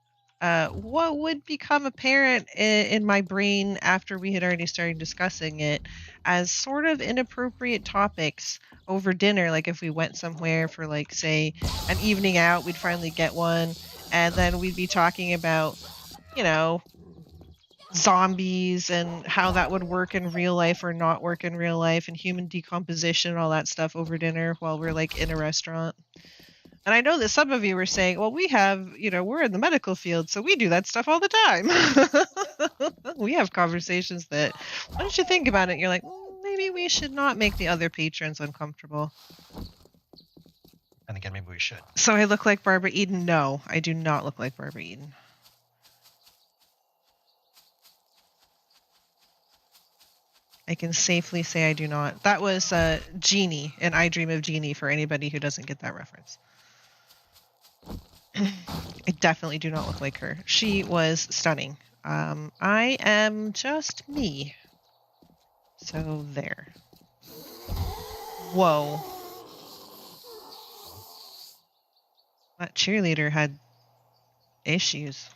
what would become apparent in my brain after we had already started discussing it as sort of inappropriate topics over dinner. Like if we went somewhere for like, say, an evening out, we'd finally get one. And then we'd be talking about, you know, zombies and how that would work in real life or not work in real life, and human decomposition and all that stuff over dinner while we're like in a restaurant. And I know that some of you were saying, well, we have, you know, we're in the medical field, so we do that stuff all the time. We have conversations that, once you think about it, you're like, maybe we should not make the other patrons uncomfortable. And again, maybe we should. So I look like Barbara Eden? No, I do not look like Barbara Eden. I can safely say I do not. That was Jeannie, and I Dream of Jeannie, for anybody who doesn't get that reference. I definitely do not look like her. She was stunning. I am just me. So there. Whoa. That cheerleader had issues.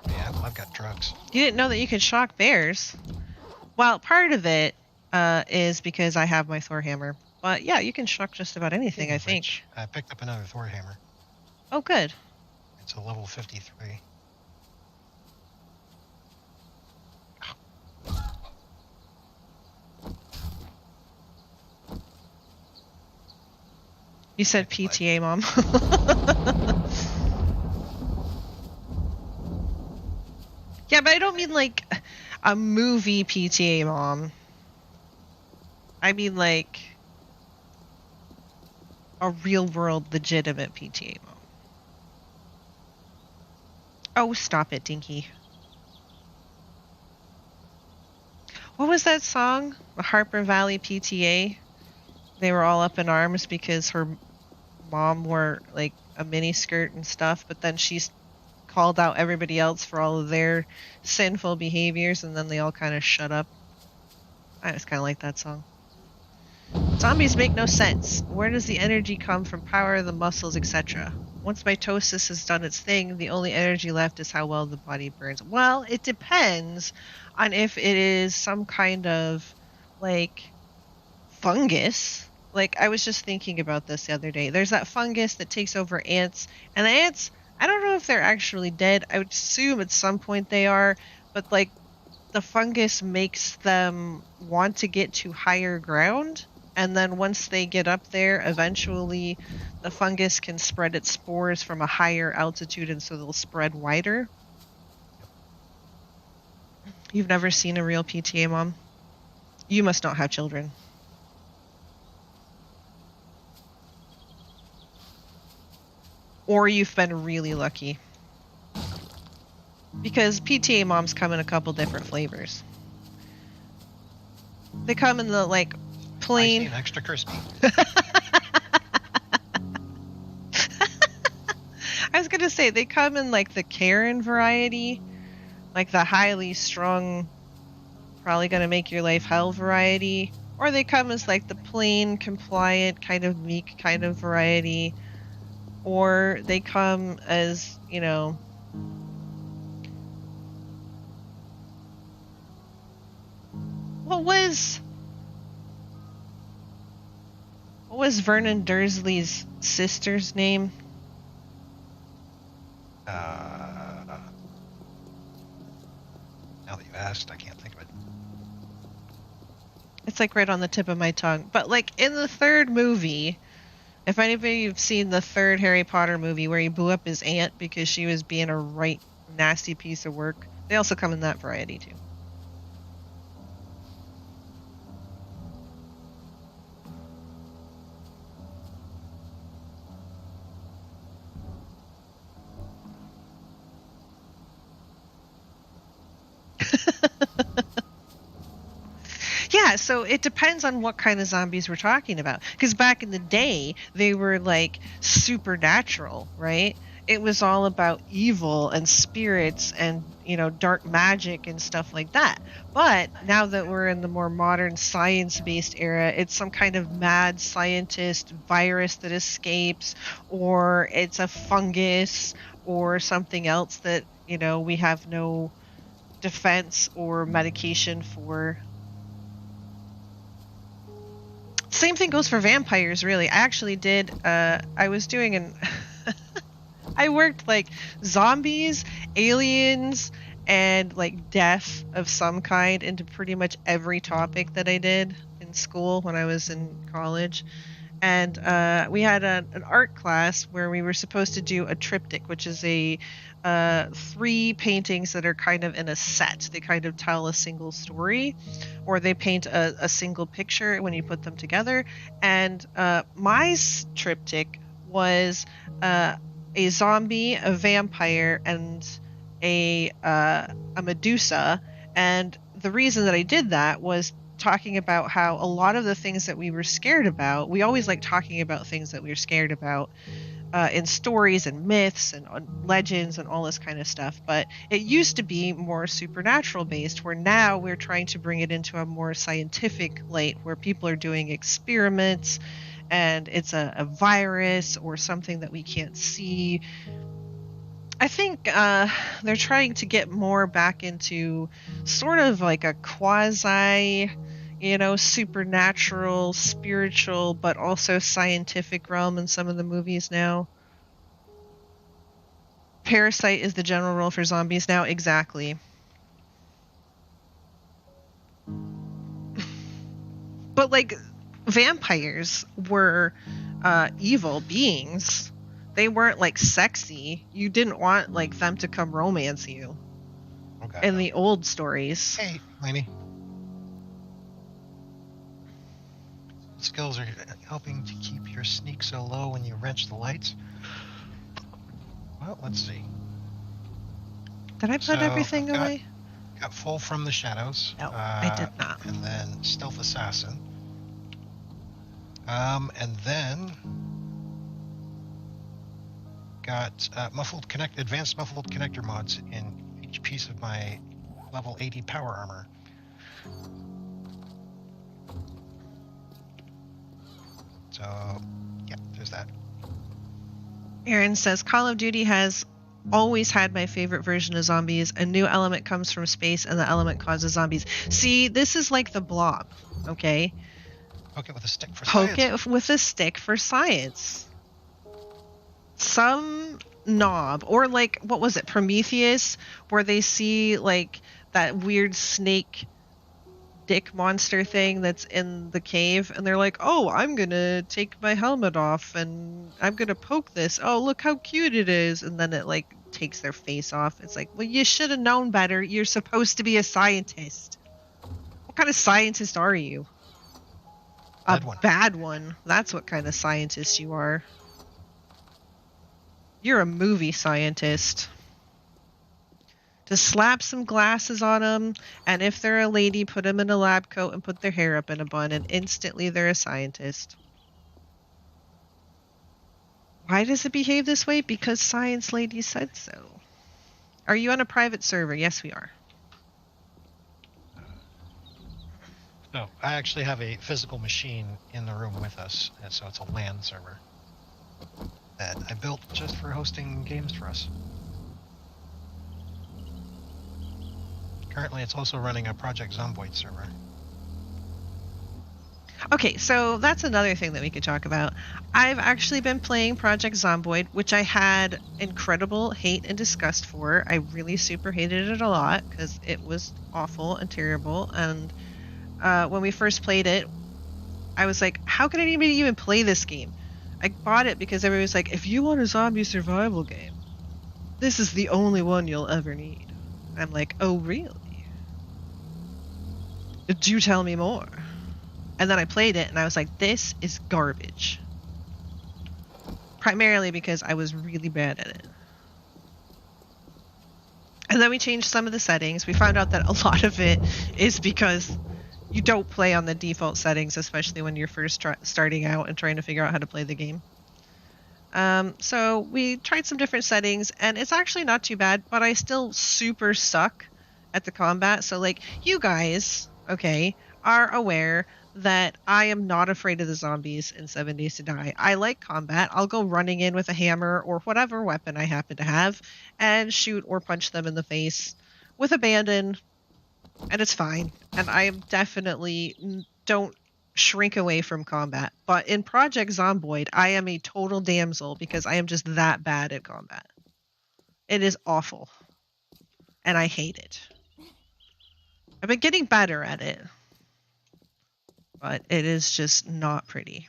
Yeah, I've got drugs. You didn't know that you could shock bears? Well, part of it is because I have my Thor hammer. But yeah, you can shock just about anything, I think. I picked up another Thor hammer. Oh, good. It's a level 53. You said PTA, Mom. Yeah, but I don't mean like a movie PTA mom. I mean like a real world legitimate PTA mom. Oh, stop it, Dinky. What was that song? The Harper Valley PTA? They were all up in arms because her mom wore like a mini skirt and stuff, but then she's called out everybody else for all of their sinful behaviors, and then they all kind of shut up. I just kind of like that song. Zombies make no sense. Where does the energy come from? Power, the muscles, etc. Once mitosis has done its thing, the only energy left is how well the body burns. Well, it depends on if it is some kind of like fungus. Like, I was just thinking about this the other day. There's that fungus that takes over ants, and the ants, I don't know if they're actually dead. I would assume at some point they are, but like the fungus makes them want to get to higher ground. And then once they get up there, eventually the fungus can spread its spores from a higher altitude, and so they'll spread wider. You've never seen a real PTA mom? You must not have children. Or you've been really lucky. Because PTA moms come in a couple different flavors. They come in the, like, plain... Spicy and extra crispy. I was gonna say, they come in, like, the Karen variety. Like, the highly strung, probably gonna make your life hell variety. Or they come as, like, the plain, compliant, kind of meek kind of variety. Or they come as, you know... What was Vernon Dursley's sister's name? Now that you asked, I can't think of it. It's like right on the tip of my tongue. But like in the third movie, if anybody's seen the third Harry Potter movie where he blew up his aunt because she was being a right nasty piece of work, they also come in that variety too. Yeah, so it depends on what kind of zombies we're talking about. Because back in the day, they were like supernatural, right? It was all about evil and spirits and, you know, dark magic and stuff like that. But now that we're in the more modern science-based era, it's some kind of mad scientist virus that escapes, or it's a fungus or something else that, you know, we have no defense or medication for. Same thing goes for vampires, really. I actually did, I was doing an... I worked, like, zombies, aliens, and, like, death of some kind into pretty much every topic that I did in school when I was in college. And we had an art class where we were supposed to do a triptych, which is a 3 paintings that are kind of in a set. They kind of tell a single story, or they paint a single picture when you put them together. And my triptych was a zombie, a vampire, and a Medusa. And the reason that I did that was talking about how a lot of the things that we were scared about, we always like talking about things that we were scared about in stories and myths and legends and all this kind of stuff. But it used to be more supernatural based, where now we're trying to bring it into a more scientific light, where people are doing experiments and it's a virus or something that we can't see. I think they're trying to get more back into sort of like a quasi, you know, supernatural, spiritual, but also scientific realm in some of the movies now. Parasite is the general rule for zombies now, exactly. But like, vampires were evil beings. They weren't like sexy. You didn't want like them to come romance you. Okay. In the old stories. Hey, Lainey. Skills are helping to keep your sneak so low when you wrench the lights. Well, let's see. Did I put everything away? Got Full from the Shadows. No, I did not. And then Stealth Assassin. And then got advanced muffled connector mods in each piece of my level 80 power armor. So, yeah, there's that. Aaron says, Call of Duty has always had my favorite version of zombies. A new element comes from space and the element causes zombies. See, this is like the Blob, okay? Poke it with a stick for Poke science. it with a stick for science. Some knob, or like, what was it, Prometheus, where they see like that weird snake dick monster thing that's in the cave, and they're like, oh, I'm gonna take my helmet off and I'm gonna poke this. Oh, look how cute it is. And then it like takes their face off. It's like, well, you should have known better. You're supposed to be a scientist. What kind of scientist are you? Bad A one. bad one. That's what kind of scientist you are. You're a movie scientist. Just slap some glasses on them, and if they're a lady, put them in a lab coat and put their hair up in a bun, and instantly they're a scientist. Why does it behave this way? Because science lady said so. Are you on a private server? Yes, we are. No, I actually have a physical machine in the room with us, and so it's a LAN server that I built just for hosting games for us. Currently, it's also running a Project Zomboid server. Okay, so that's another thing that we could talk about. I've actually been playing Project Zomboid, which I had incredible hate and disgust for. I really super hated it a lot because it was awful and terrible. And when we first played it, I was like, how can anybody even play this game? I bought it because everybody was like, if you want a zombie survival game, this is the only one you'll ever need. I'm like, oh, really? Do tell me more. And then I played it and I was like, this is garbage. Primarily because I was really bad at it. And then we changed some of the settings. We found out that a lot of it is because you don't play on the default settings, especially when you're first starting out and trying to figure out how to play the game. So we tried some different settings, and it's actually not too bad, but I still super suck at the combat. So, like, you guys, okay, are aware that I am not afraid of the zombies in 7 Days to Die. I like combat. I'll go running in with a hammer or whatever weapon I happen to have and shoot or punch them in the face with abandon, and it's fine. And I am definitely don't shrink away from combat. But in Project Zomboid, I am a total damsel because I am just that bad at combat. It is awful. And I hate it. I've been getting better at it. But it is just not pretty.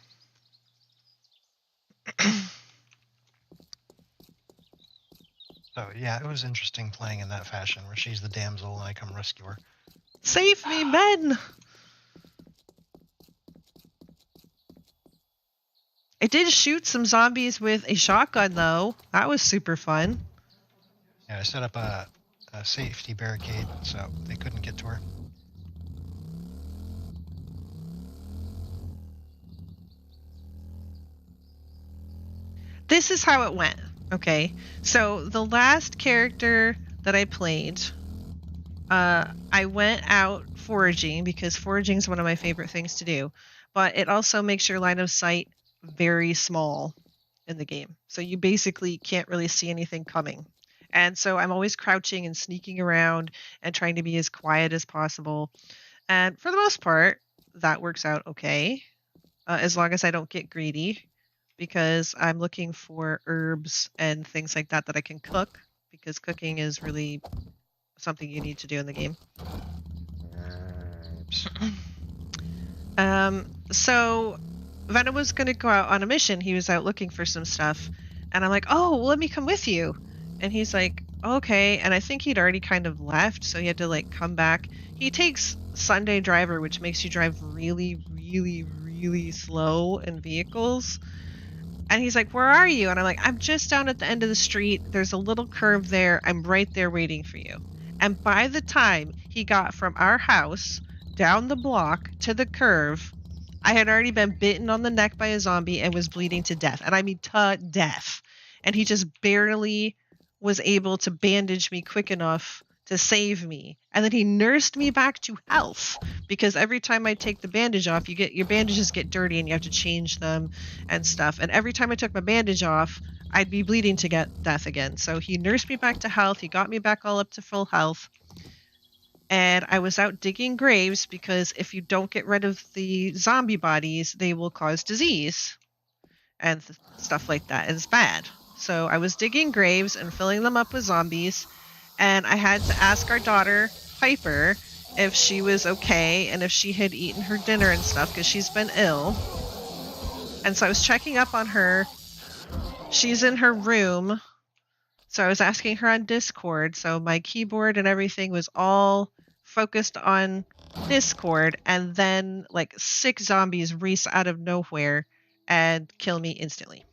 So yeah, it was interesting playing in that fashion, where she's the damsel and I come rescue her. Save me, men! I did shoot some zombies with a shotgun, though. That was super fun. Yeah, I set up a safety barricade so they couldn't get to her. This is how it went, okay? So the last character that I played, I went out foraging because foraging is one of my favorite things to do, but it also makes your line of sight very small in the game. So you basically can't really see anything coming. And so I'm always crouching and sneaking around and trying to be as quiet as possible. And for the most part, that works out okay, as long as I don't get greedy, because I'm looking for herbs and things like that that I can cook, because cooking is really something you need to do in the game. So Venom was going to go out on a mission. He was out looking for some stuff. And I'm like, oh, well, let me come with you. And he's like, okay. And I think he'd already kind of left, so he had to like come back. He takes Sunday Driver, which makes you drive really, really, really slow in vehicles. And he's like, where are you? And I'm like, I'm just down at the end of the street. There's a little curve there. I'm right there waiting for you. And by the time he got from our house down the block to the curve, I had already been bitten on the neck by a zombie and was bleeding to death. And I mean to death. And he just barely was able to bandage me quick enough to save me. And then he nursed me back to health, because every time I take the bandage off, your bandages get dirty and you have to change them and stuff. And every time I took my bandage off, I'd be bleeding to get death again. So he nursed me back to health. He got me back all up to full health. and I was out digging graves because if you don't get rid of the zombie bodies, they will cause disease and stuff like that. It's bad. So I was digging graves and filling them up with zombies, and I had to ask our daughter, Piper, if she was okay and if she had eaten her dinner and stuff because she's been ill. And so I was checking up on her. She's in her room. So I was asking her on Discord. So my keyboard and everything was all focused on Discord, and then like 6 zombies race out of nowhere and kill me instantly.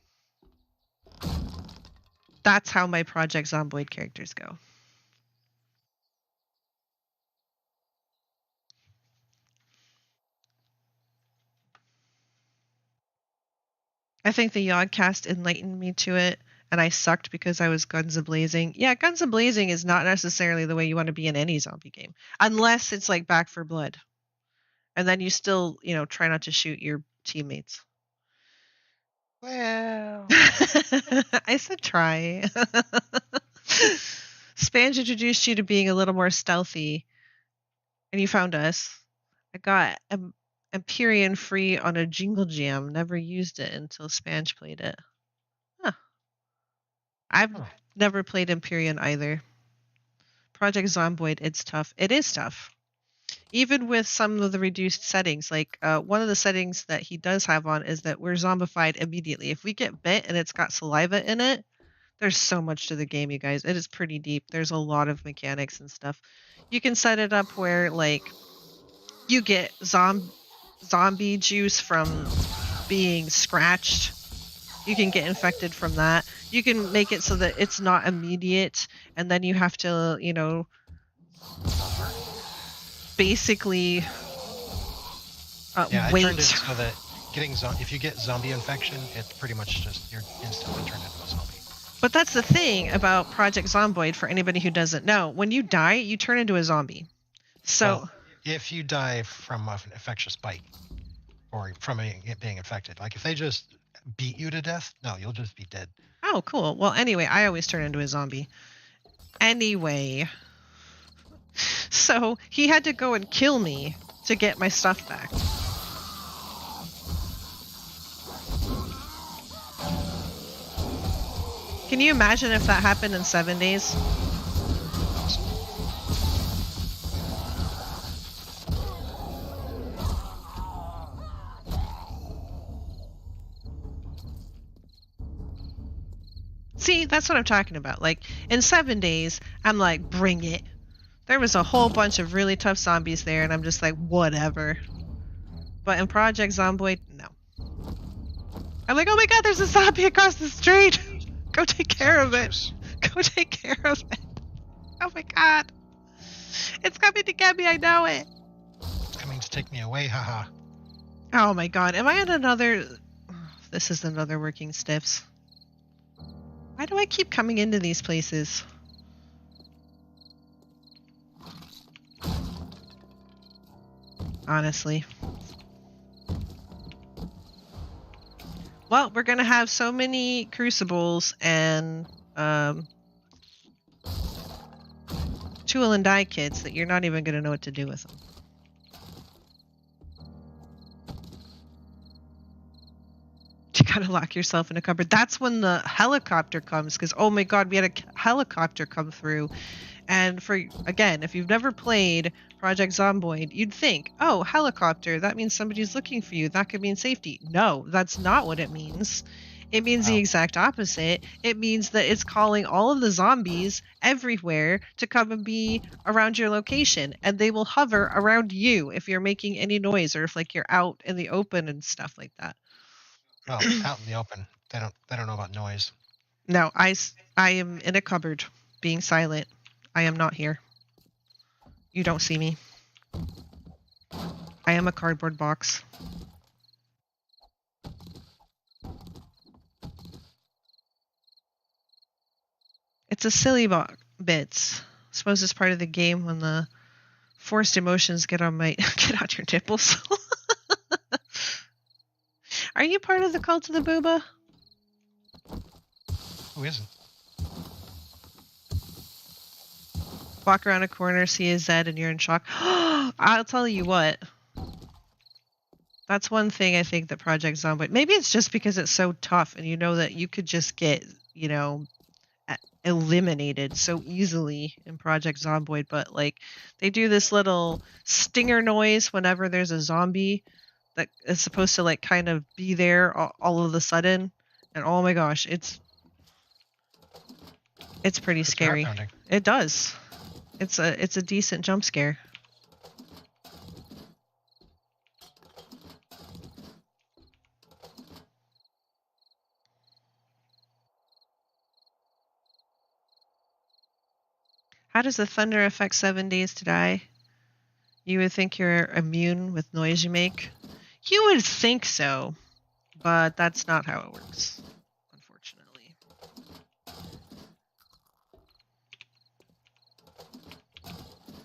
That's how my Project Zomboid characters go. I think the Yogcast enlightened me to it, and I sucked because I was Guns a-blazing. Yeah, Guns a-blazing is not necessarily the way you want to be in any zombie game, unless it's like Back for Blood. And then you still, try not to shoot your teammates. Well, I said try. Spange introduced you to being a little more stealthy, and you found us. I got Empyrean free on a Jingle Jam. Never used it until Spange played it. Huh. I've never played Empyrean either. Project Zomboid, it's tough. It is tough. Even with some of the reduced settings, like one of the settings that he does have on is that we're zombified immediately. If we get bit and it's got saliva in it, there's so much to the game, you guys. It is pretty deep. There's a lot of mechanics and stuff. You can set it up where, like, you get zombie juice from being scratched. You can get infected from that. You can make it so that it's not immediate, and then you have to, basically yeah, I wait. turned it so that if you get zombie infection, it's pretty much just you're instantly turned into a zombie. But that's the thing about Project Zomboid, for anybody who doesn't know. When you die, you turn into a zombie. So well, if you die from an infectious bite or from it being infected, like if they just beat you to death, no, you'll just be dead. Oh, cool. Well, anyway, I always turn into a zombie. Anyway, so he had to go and kill me to get my stuff back. Can you imagine if that happened in 7 days? See, that's what I'm talking about. Like, in 7 days, I'm like, bring it. There was a whole bunch of really tough zombies there, and I'm just like, whatever. But in Project Zomboid, no. I'm like, oh my god, there's a zombie across the street! Go take care of it! Go take care of it! Oh my god! It's coming to get me, I know it! It's coming to take me away, haha. Oh my god, am I in another... This is another working stiffs. Why do I keep coming into these places? Honestly. Well, we're gonna have so many crucibles and tool and die kits that you're not even gonna know what to do with them. You gotta lock yourself in a cupboard. That's when the helicopter comes, because oh my god, we had a helicopter come through. And again, if you've never played Project Zomboid, you'd think, oh, helicopter, that means somebody's looking for you. That could mean safety. No, that's not what it means. It means the exact opposite. It means that it's calling all of the zombies everywhere to come and be around your location, and they will hover around you if you're making any noise or if like you're out in the open and stuff like that. Well, out in the open, they don't know about noise. No, I am in a cupboard, being silent. I am not here. You don't see me. I am a cardboard box. It's a silly bit. I suppose it's part of the game when the forced emotions get on your nipples. Are you part of the cult of the booba? Who isn't? Walk around a corner, see a Zed, and you're in shock. I'll tell you what. That's one thing I think that Project Zomboid. Maybe it's just because it's so tough, and you know that you could just get, eliminated so easily in Project Zomboid. But like, they do this little stinger noise whenever there's a zombie that is supposed to like kind of be there all of a sudden, and oh my gosh, it's pretty scary. It does. It's a decent jump scare. How does the thunder affect 7 Days to Die? You would think you're immune with noise you make. You would think so, but that's not how it works, unfortunately.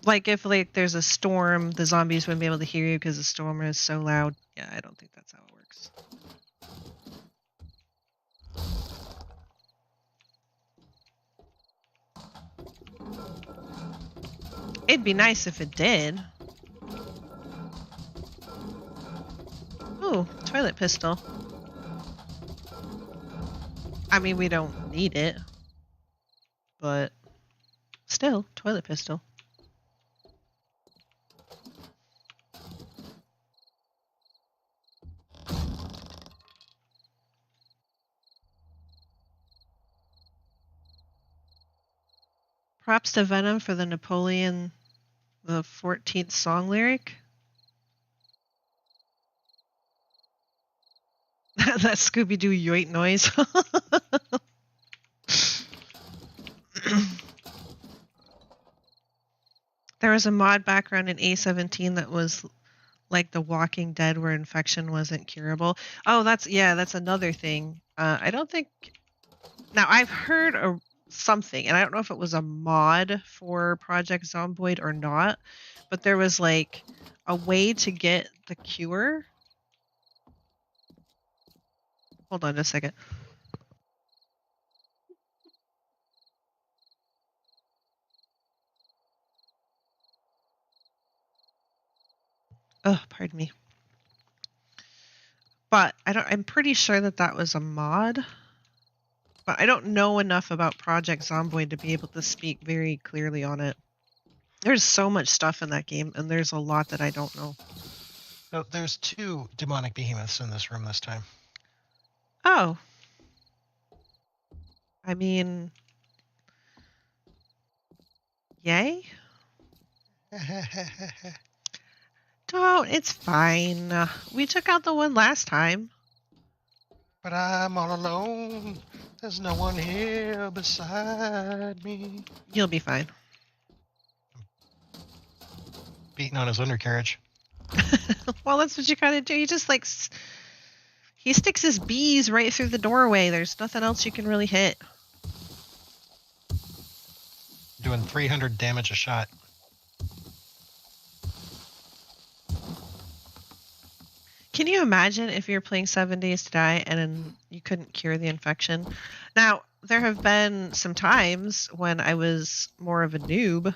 Like if there's a storm, the zombies wouldn't be able to hear you because the storm is so loud. Yeah, I don't think that's how it works. It'd be nice if it did. Ooh, toilet pistol. I mean, we don't need it, but still, toilet pistol. Props to Venom for the Napoleon the 14th song lyric. That Scooby-Doo yoit noise. There was a mod background in A20 that was like The Walking Dead where infection wasn't curable. Oh, that's another thing. I don't think... Now, I've heard something, and I don't know if it was a mod for Project Zomboid or not, but there was like a way to get the cure. Hold on just a second. Oh, pardon me. But I'm pretty sure that was a mod. But I don't know enough about Project Zomboid to be able to speak very clearly on it. There's so much stuff in that game, and there's a lot that I don't know. So there's 2 demonic behemoths in this room this time. Oh. I mean... Yay? Don't. It's fine. We took out the one last time. But I'm all alone. There's no one here beside me. You'll be fine. Beating on his undercarriage. Well, that's what you gotta do. You just like... He sticks his bees right through the doorway. There's nothing else you can really hit. Doing 300 damage a shot. Can you imagine if you're playing 7 Days to Die and you couldn't cure the infection? Now, there have been some times when I was more of a noob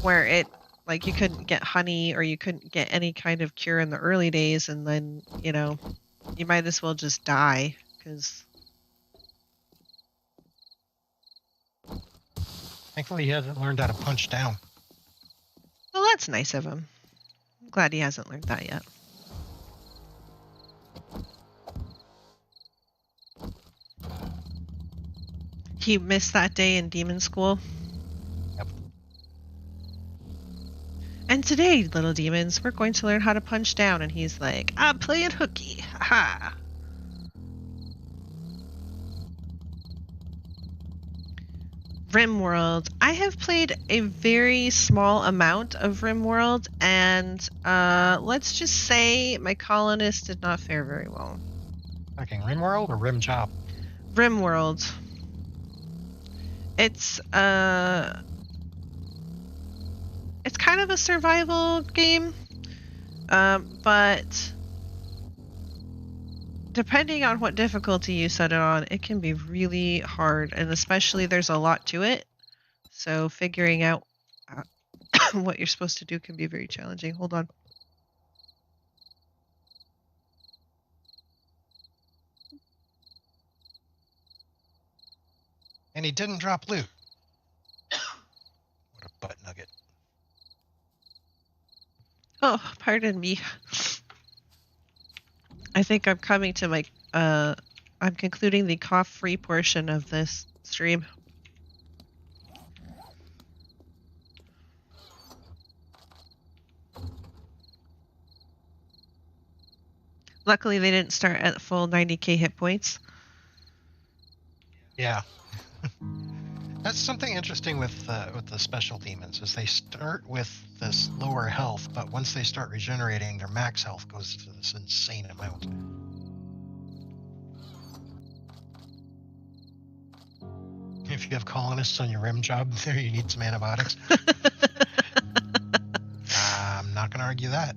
where you couldn't get honey or you couldn't get any kind of cure in the early days, and then, you might as well just die, because... Thankfully, he hasn't learned how to punch down. Well, that's nice of him. I'm glad he hasn't learned that yet. He missed that day in demon school. Yep. And today, little demons, we're going to learn how to punch down. And he's like, I'm playing hooky. Ha-ha. RimWorld. I have played a very small amount of RimWorld, and let's just say my colonist did not fare very well. Fucking RimWorld or Rim Job? RimWorld. It's kind of a survival game, but depending on what difficulty you set it on, it can be really hard, and especially there's a lot to it. So figuring out what you're supposed to do can be very challenging. Hold on. And he didn't drop loot. What a butt nugget. Oh, pardon me. I think I'm coming to my, I'm concluding the cough-free portion of this stream. Luckily, they didn't start at full 90k hit points. Yeah. That's something interesting with the special demons, is they start with this lower health, but once they start regenerating, their max health goes to this insane amount. If you have colonists on your rim job there, you need some antibiotics. I'm not going to argue that.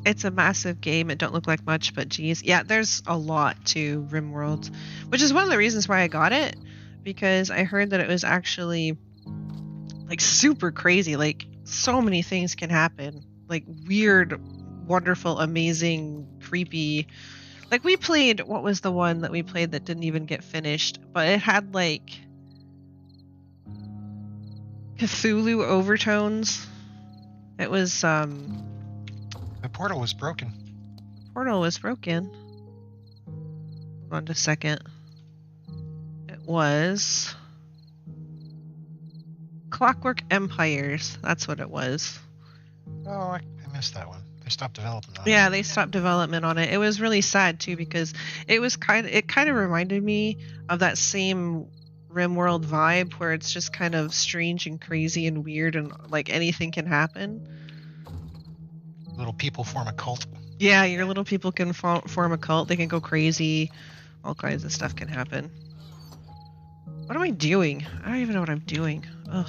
It's a massive game. It don't look like much, but geez. Yeah, there's a lot to RimWorld, which is one of the reasons why I got it, because I heard that it was actually like super crazy. Like so many things can happen. Like weird, wonderful, amazing, creepy. Like we played, what was the one that we played that didn't even get finished, but it had like Cthulhu overtones. It was The portal was broken. portal was broken. Hold on just a second. It was Clockwork Empires. That's what it was. Oh, I missed that one. They stopped developing on Yeah, it. they stopped development on it. It was really sad too, because it kind of reminded me of that same RimWorld vibe where it's just kind of strange and crazy and weird and like anything can happen. Little people form a cult. Yeah, your little people can form a cult. They can go crazy. All kinds of stuff can happen. What am I doing? I don't even know what I'm doing. Ugh.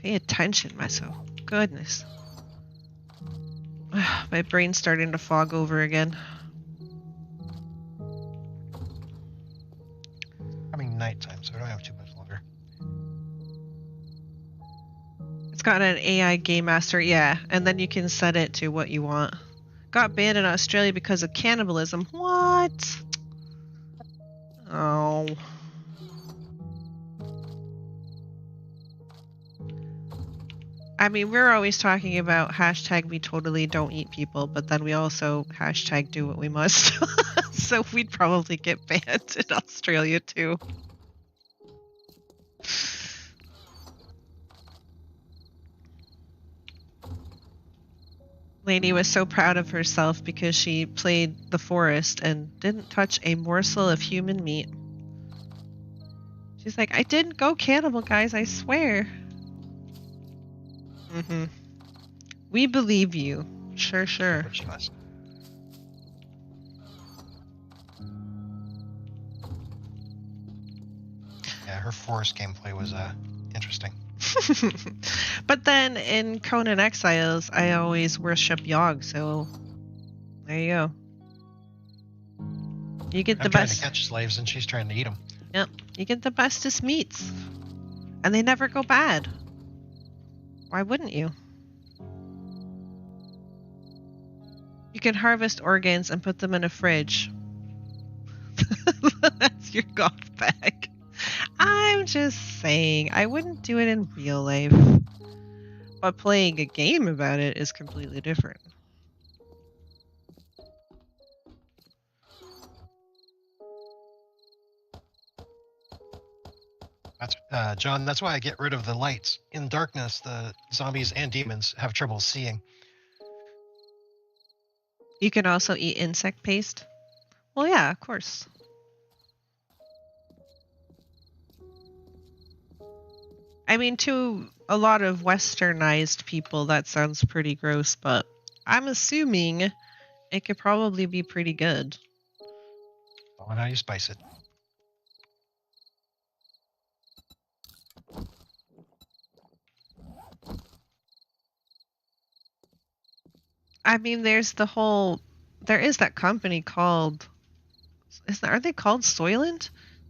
Pay attention, myself. Goodness. My brain's starting to fog over again. Coming nighttime, so I don't have too much longer. It's got an AI game master, yeah, and then you can set it to what you want. Got banned in Australia because of cannibalism. What? Oh. I mean, we're always talking about hashtag we totally don't eat people, but then we also hashtag do what we must. So we'd probably get banned in Australia too. Lady was so proud of herself because she played the forest and didn't touch a morsel of human meat. She's like, I didn't go cannibal, guys, I swear. Mm-hmm. We believe you. Sure, sure. But she must. Yeah, her forest gameplay was interesting. But then in Conan Exiles, I always worship Yogg, so there you go. You get the I'm trying best. to catch slaves, and she's trying to eat them. Yep, you get the bestest meats, and they never go bad. Why wouldn't you? You can harvest organs and put them in a fridge. That's your golf bag. I'm just saying, I wouldn't do it in real life. But playing a game about it is completely different. That's John. That's why I get rid of the lights. In darkness, the zombies and demons have trouble seeing. You can also eat insect paste. Well, yeah, of course. I mean, to a lot of westernized people, that sounds pretty gross, but I'm assuming it could probably be pretty good. Oh, and how you spice it. I mean, there is that company called, are they called Soylent?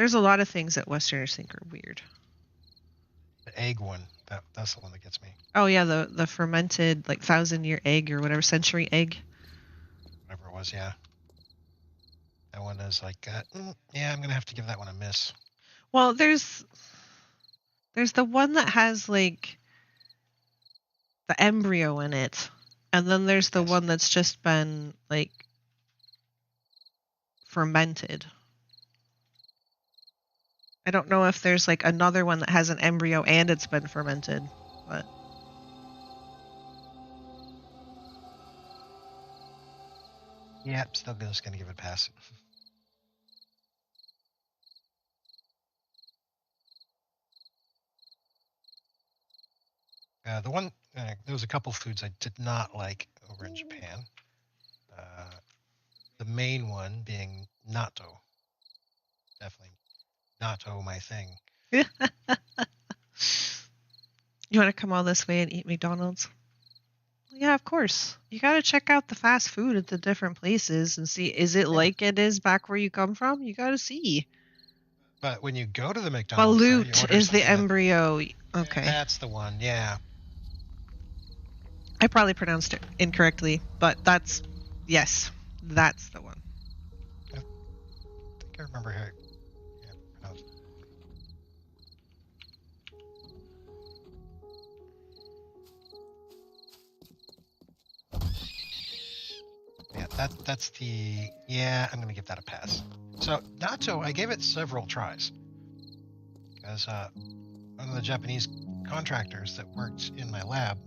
There's a lot of things that Westerners think are weird. The egg one, that's the one that gets me. Oh yeah, the fermented like 1,000-year egg or whatever, century egg. Whatever it was, yeah. That one is like, yeah, I'm gonna have to give that one a miss. Well, there's the one that has like the embryo in it, and then there's the Yes. one that's just been like fermented. I don't know if there's like another one that has an embryo and it's been fermented, but Yeah, still just gonna give it a pass. The one, there was a couple foods I did not like over in Japan. The main one being natto. Definitely natto, my thing. you want to come all this way and eat McDonald's? Yeah, of course. You got to check out the fast food at the different places and see, is it like it is back where you come from? You got to see. But when you go to the McDonald's, Balut is the embryo. Okay. That's the one, yeah. I probably pronounced it incorrectly, but yes, that's the one. I think I remember how pronounced. Yeah, that's the, I'm going to give that a pass. So, natto, I gave it several tries. Because one of the Japanese contractors that worked in my lab,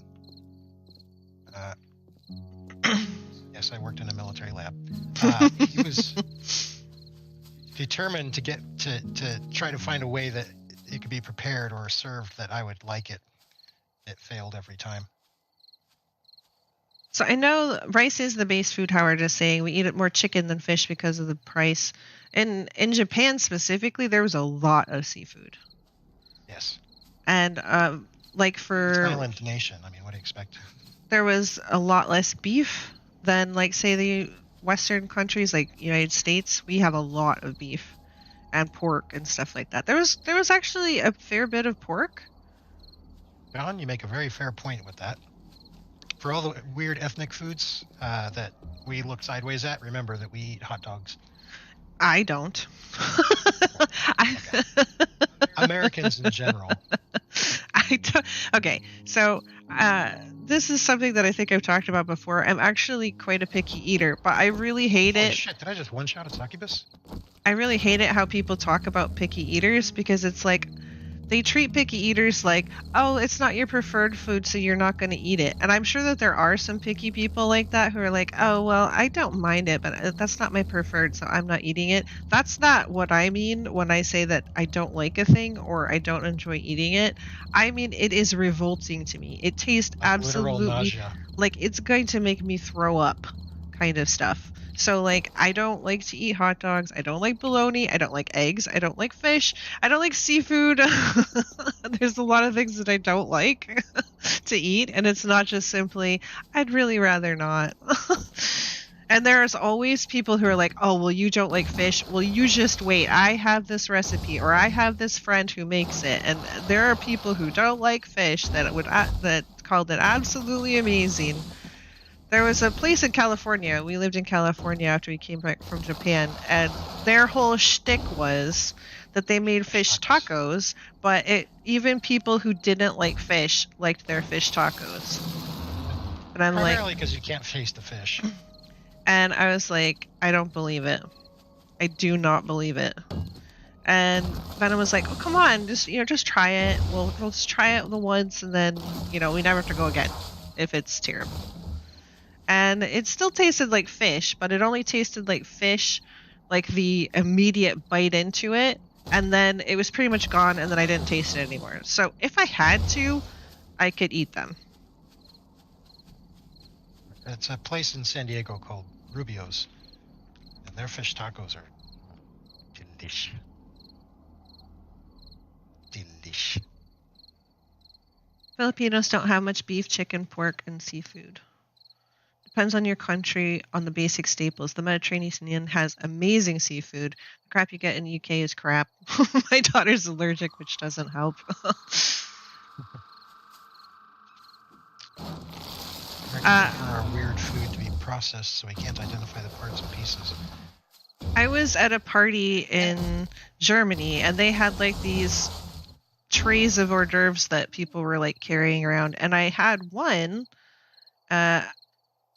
yes, I worked in a military lab, he was determined to get to try to find a way that it could be prepared or served that I would like it. It failed every time. So I know rice is the base food, how we're just saying we eat more chicken than fish because of the price. And in Japan specifically, there was a lot of seafood. Yes. And like for... It's an island nation. I mean, what do you expect? There was a lot less beef than, like, say, the Western countries, like United States. We have a lot of beef and pork and stuff like that. There was actually a fair bit of pork. John, you make a very fair point with that. For all the weird ethnic foods that we look sideways at, remember that we eat hot dogs. I don't. Americans in general. I don't. Okay, so this is something that I think I've talked about before. I'm actually quite a picky eater, but I really hate Holy it. Shit, did I just one-shot a succubus? I really hate it how people talk about picky eaters because it's like they treat picky eaters like, oh, it's not your preferred food, so you're not going to eat it. And I'm sure that there are some picky people like that who are like, oh, well, I don't mind it, but that's not my preferred, so I'm not eating it. That's not what I mean when I say that I don't like a thing or I don't enjoy eating it. I mean, it is revolting to me. It tastes Like absolutely nausea. like it's going to make me throw up kind of stuff. So, like, I don't like to eat hot dogs. I don't like bologna. I don't like eggs. I don't like fish. I don't like seafood. There's a lot of things that I don't like to eat. And it's not just simply, I'd really rather not. And there's always people who are like, oh, well, you don't like fish. Well, you just wait. I have this recipe or I have this friend who makes it. And there are people who don't like fish that called it absolutely amazing. There was a place in California. We lived in California after we came back from Japan, and their whole shtick was that they made fish tacos, but even people who didn't like fish liked their fish tacos. And I'm primarily because you can't taste the fish. And I was like, I don't believe it. I do not believe it. And Venom was like, oh, come on, just try it. We'll just try it the once, and then, we never have to go again if it's terrible. And it still tasted like fish, but it only tasted like fish, like the immediate bite into it, and then it was pretty much gone, and then I didn't taste it anymore. So if I had to, I could eat them. It's a place in San Diego called Rubio's, and their fish tacos are delish. Delish. Filipinos don't have much beef, chicken, pork, and seafood. depends on your country on the basic staples. The Mediterranean has amazing seafood. The crap you get in the UK is crap. My daughter's allergic, which doesn't help. For our weird food to be processed so we can't identify the parts and pieces. I was at a party in Germany, and they had like these trays of hors d'oeuvres that people were like carrying around, and I had one.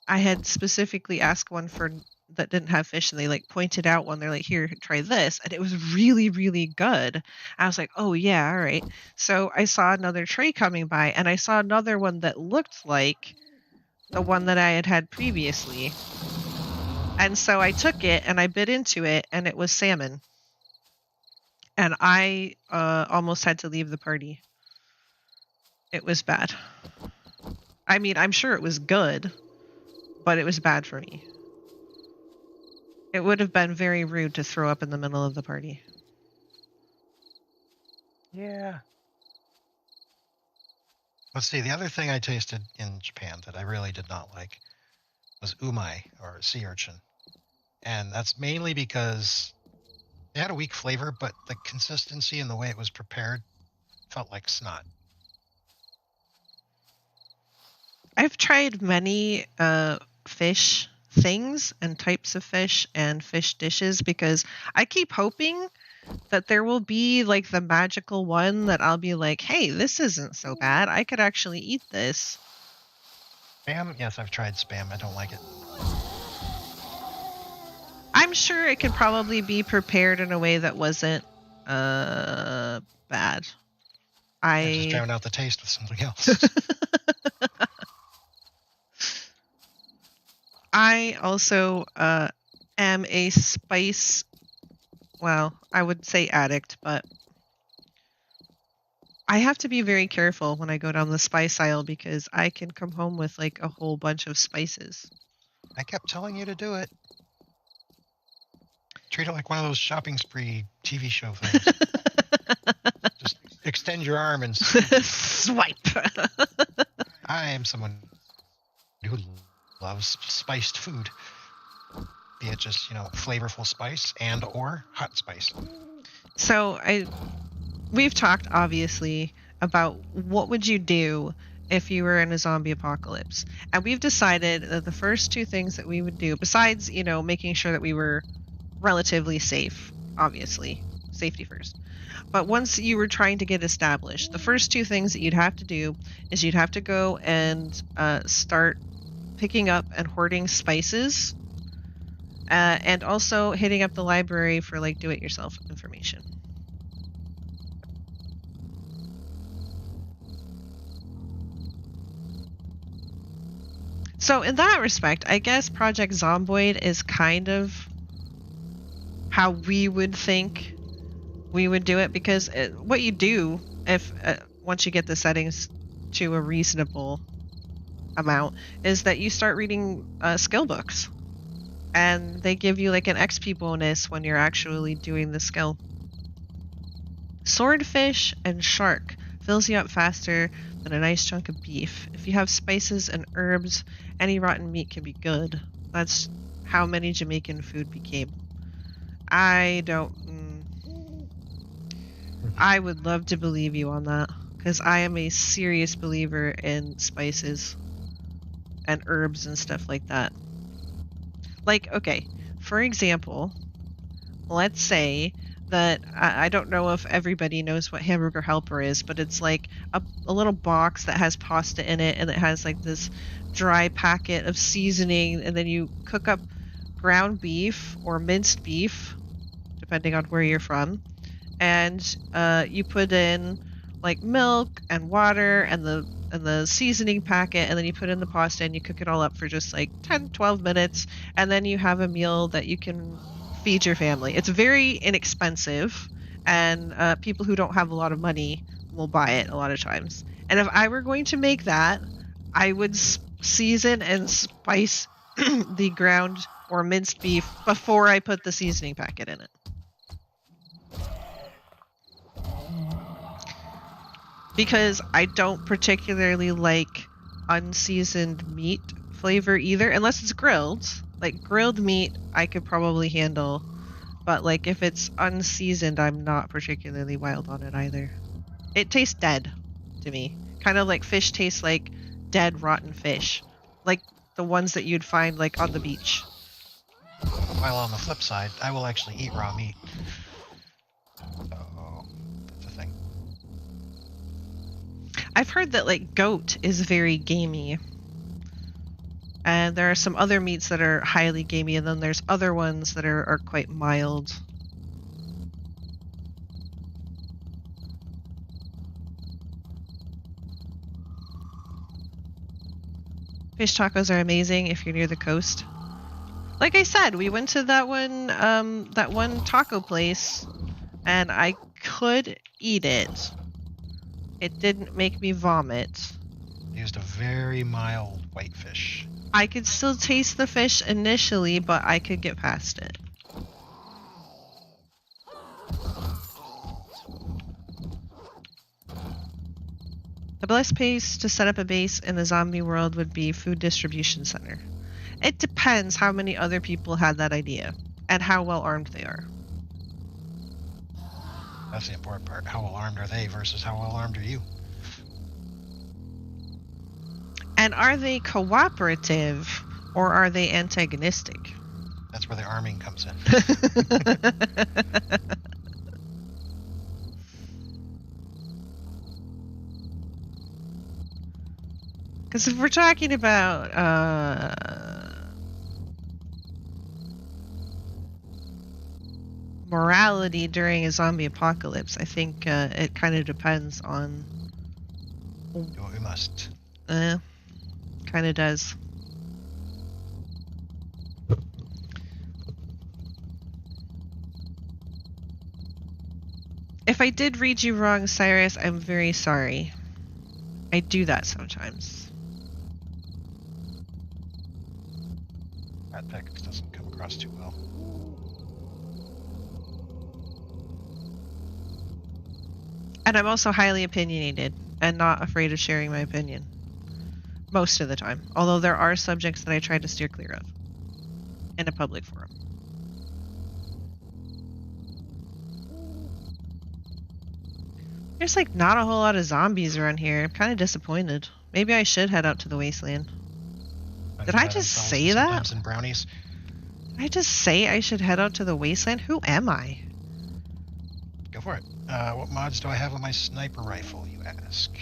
I had specifically asked one for that didn't have fish, and they like pointed out one. They're like, "Here, try this," and it was really, really good. I was like, "Oh yeah, all right." So I saw another tray coming by, and I saw another one that looked like the one that I had had previously. And so I took it and I bit into it, and it was salmon. And I almost had to leave the party. It was bad. I mean, I'm sure it was good, but it was bad for me. It would have been very rude to throw up in the middle of the party. Yeah. Let's see, the other thing I tasted in Japan that I really did not like was umai, or sea urchin. And that's mainly because it had a weak flavor, but the consistency and the way it was prepared felt like snot. I've tried many fish things and types of fish and fish dishes because I keep hoping that there will be like the magical one that I'll be like, hey, this isn't so bad. I could actually eat this. Spam? Yes, I've tried spam. I don't like it. I'm sure it could probably be prepared in a way that wasn't bad. I just drowned out the taste with something else. I also am a spice, well, I would say addict, but I have to be very careful when I go down the spice aisle because I can come home with like a whole bunch of spices. I kept telling you to do it. Treat it like one of those shopping spree TV show things. Just extend your arm and swipe. I am someone who loves spiced food. Be it just, flavorful spice and or hot spice. So we've talked obviously about what would you do if you were in a zombie apocalypse. And we've decided that the first two things that we would do, besides, making sure that we were relatively safe, obviously, safety first. But once you were trying to get established, the first two things that you'd have to do is you'd have to go and start picking up and hoarding spices, and also hitting up the library for like do-it-yourself information. So in that respect, I guess Project Zomboid is kind of how we would think we would do it, because what you do if once you get the settings to a reasonable amount is that you start reading skill books, and they give you like an XP bonus when you're actually doing the skill. Swordfish and shark fills you up faster than a nice chunk of beef. If you have spices and herbs, any rotten meat can be good. That's how many Jamaican food became. I would love to believe you on that, because I am a serious believer in spices and herbs and stuff like that. Like, okay, for example, let's say that I don't know if everybody knows what Hamburger Helper is, but it's like a little box that has pasta in it, and it has like this dry packet of seasoning, and then you cook up ground beef or minced beef, depending on where you're from, and you put in like milk and water and the seasoning packet, and then you put in the pasta and you cook it all up for just like 10-12 minutes, and then you have a meal that you can feed your family. It's very inexpensive, and people who don't have a lot of money will buy it a lot of times. And if I were going to make that, I would season and spice the ground or minced beef before I put the seasoning packet in it. Because I don't particularly like unseasoned meat flavor either, unless it's grilled. Like grilled meat, I could probably handle, but like if it's unseasoned, I'm not particularly wild on it either. It tastes dead to me, kind of like fish tastes like dead, rotten fish, like the ones that you'd find like on the beach. While on the flip side, I will actually eat raw meat. So that's a thing. I've heard that like goat is very gamey. And there are some other meats that are highly gamey, and then there's other ones that are quite mild. Fish tacos are amazing if you're near the coast. Like I said, we went to that one taco place, and I could eat it. It didn't make me vomit. Used a very mild whitefish. I could still taste the fish initially, but I could get past it. The best place to set up a base in the zombie world would be food distribution center. It depends how many other people had that idea and how well armed they are. That's the important part. How well armed are they versus how well armed are you? And are they cooperative or are they antagonistic? That's where the arming comes in. Because if we're talking about morality during a zombie apocalypse, I think it kind of depends on. Do what we must. Kind of does. If I did read you wrong, Cyrus, I'm very sorry. I do that sometimes. That text doesn't come across too well. And I'm also highly opinionated and not afraid of sharing my opinion. Most of the time. Although there are subjects that I try to steer clear of in a public forum. There's like not a whole lot of zombies around here. I'm kind of disappointed. Maybe I should head out to the wasteland. Did I just say that? And brownies. Did I just say I should head out to the wasteland? Who am I? Go for it. What mods do I have on my sniper rifle, you ask?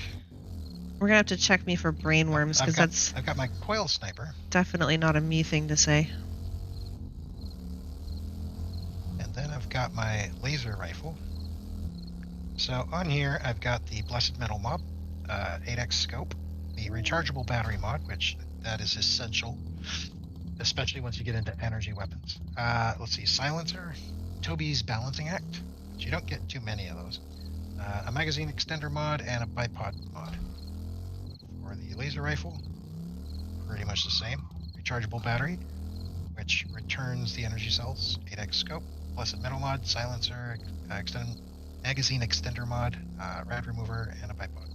We're gonna have to check me for brain worms, because I've got my coil sniper. Definitely not a me thing to say. And then I've got my laser rifle. So on here, I've got the Blessed Metal mod, 8x scope, the rechargeable battery mod, which that is essential, especially once you get into energy weapons. Let's see, silencer, Toby's balancing act, but you don't get too many of those. A magazine extender mod and a bipod mod. For the laser rifle, pretty much the same. Rechargeable battery, which returns the energy cells, 8x scope, Blessed Metal mod, silencer, magazine extender mod, rad remover, and a bipod.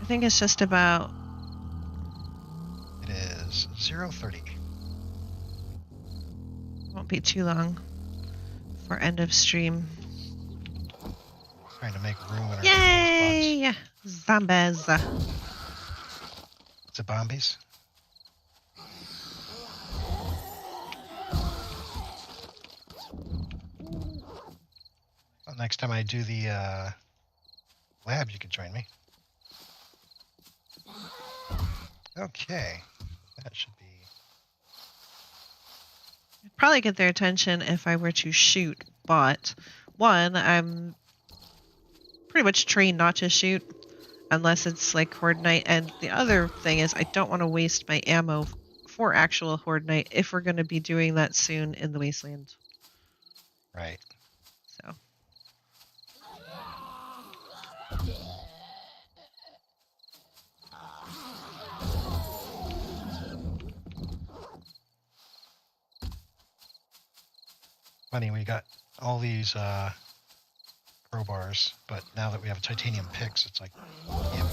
I think it's just about... It is 0:30. Won't be too long for end of stream. Trying to make room in our Yay! Zombies. spots. Is it bombies? Well, next time I do the lab, you could join me. Okay, that should be. I'd probably get their attention if I were to shoot, but one, I'm pretty much trained not to shoot unless it's like Horde Night, and the other thing is I don't want to waste my ammo for actual Horde Night if we're going to be doing that soon in the Wasteland. Right. So. Funny, we got all these crowbars, but now that we have titanium picks, it's like, yeah.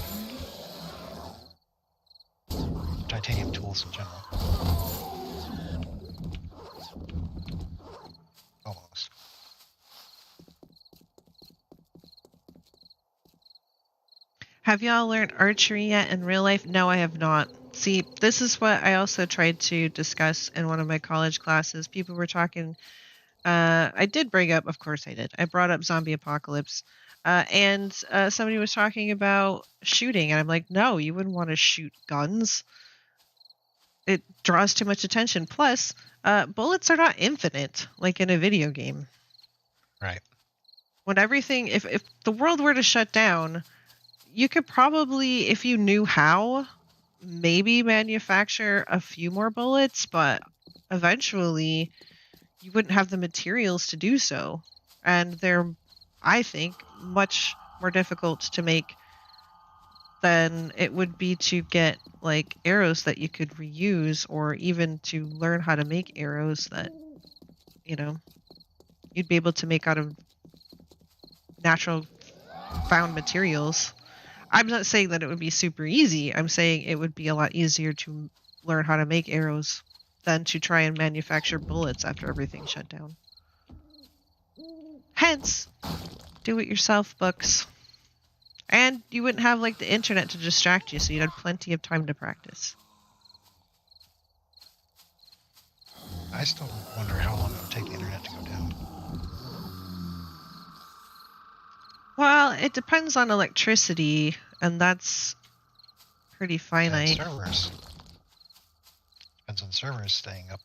titanium tools in general. Almost. Have y'all learned archery yet in real life? No, I have not. See, this is what I also tried to discuss in one of my college classes. People were talking. I did bring up, of course I did. I brought up zombie apocalypse. And somebody was talking about shooting. And I'm like, no, you wouldn't want to shoot guns. It draws too much attention. Plus, bullets are not infinite like in a video game. Right. When everything, if the world were to shut down, you could probably, if you knew how, maybe manufacture a few more bullets, but eventually you wouldn't have the materials to do so. And they're, I think, much more difficult to make than it would be to get like arrows that you could reuse, or even to learn how to make arrows that, you know, you'd be able to make out of natural found materials. I'm not saying that it would be super easy. I'm saying it would be a lot easier to learn how to make arrows than to try and manufacture bullets after everything shut down. Hence, do-it-yourself books. And you wouldn't have like the internet to distract you, so you'd have plenty of time to practice. I still wonder how long it would take the internet to go down. Well, it depends on electricity, and that's pretty And finite. servers. Depends on servers staying up.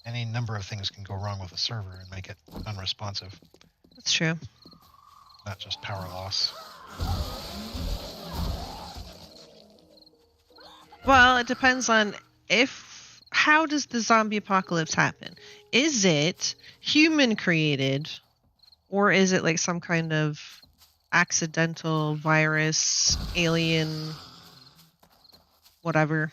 Any number of things can go wrong with a server and make it unresponsive, That's true. not just power loss. Well, it depends on how does the zombie apocalypse happen? Is it human created, or is it like some kind of accidental virus, alien, whatever?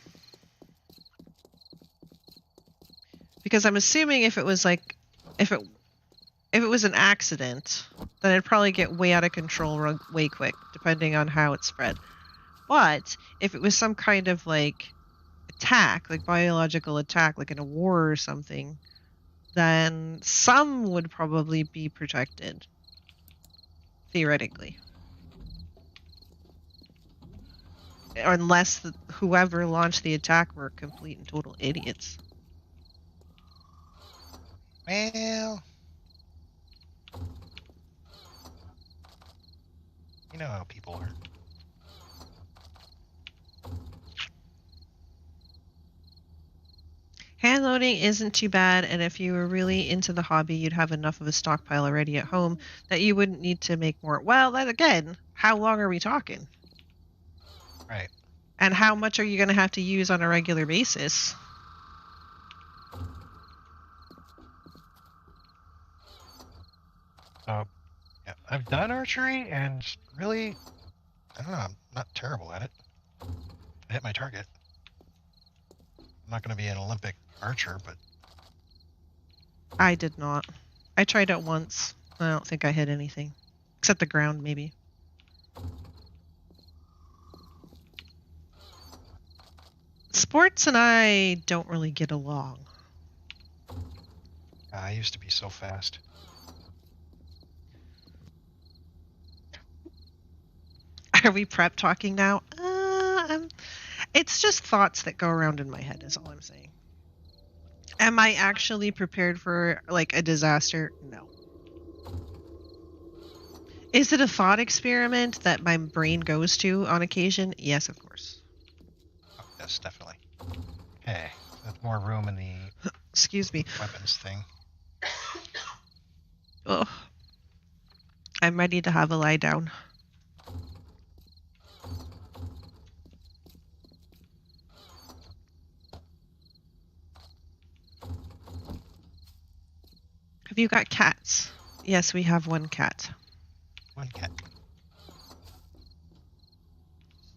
Because I'm assuming if it was an accident, then it'd probably get way out of control way quick, depending on how it spread. But if it was some kind of like attack, like biological attack, like in a war or something, then some would probably be protected, theoretically. Unless whoever launched the attack were complete and total idiots. Well, you know how people are. Hand loading isn't too bad, and if you were really into the hobby, you'd have enough of a stockpile already at home that you wouldn't need to make more. Well, then again, how long are we talking? Right. And how much are you going to have to use on a regular basis? Yeah, I've done archery, and really, I don't know, I'm not terrible at it. I hit my target. I'm not going to be an Olympic archer, but I did not. I tried it once. I don't think I hit anything. Except the ground, maybe. Sports and I don't really get along. I used to be so fast. Are we prep talking now? It's just thoughts that go around in my head, is all I'm saying. Am I actually prepared for, like, a disaster? No. Is it a thought experiment that my brain goes to on occasion? Yes, of course. Oh, yes, definitely. Hey, there's more room in the Excuse me. weapons thing. Oh. I'm ready to have a lie down. Have you got cats? Yes, we have one cat. One cat.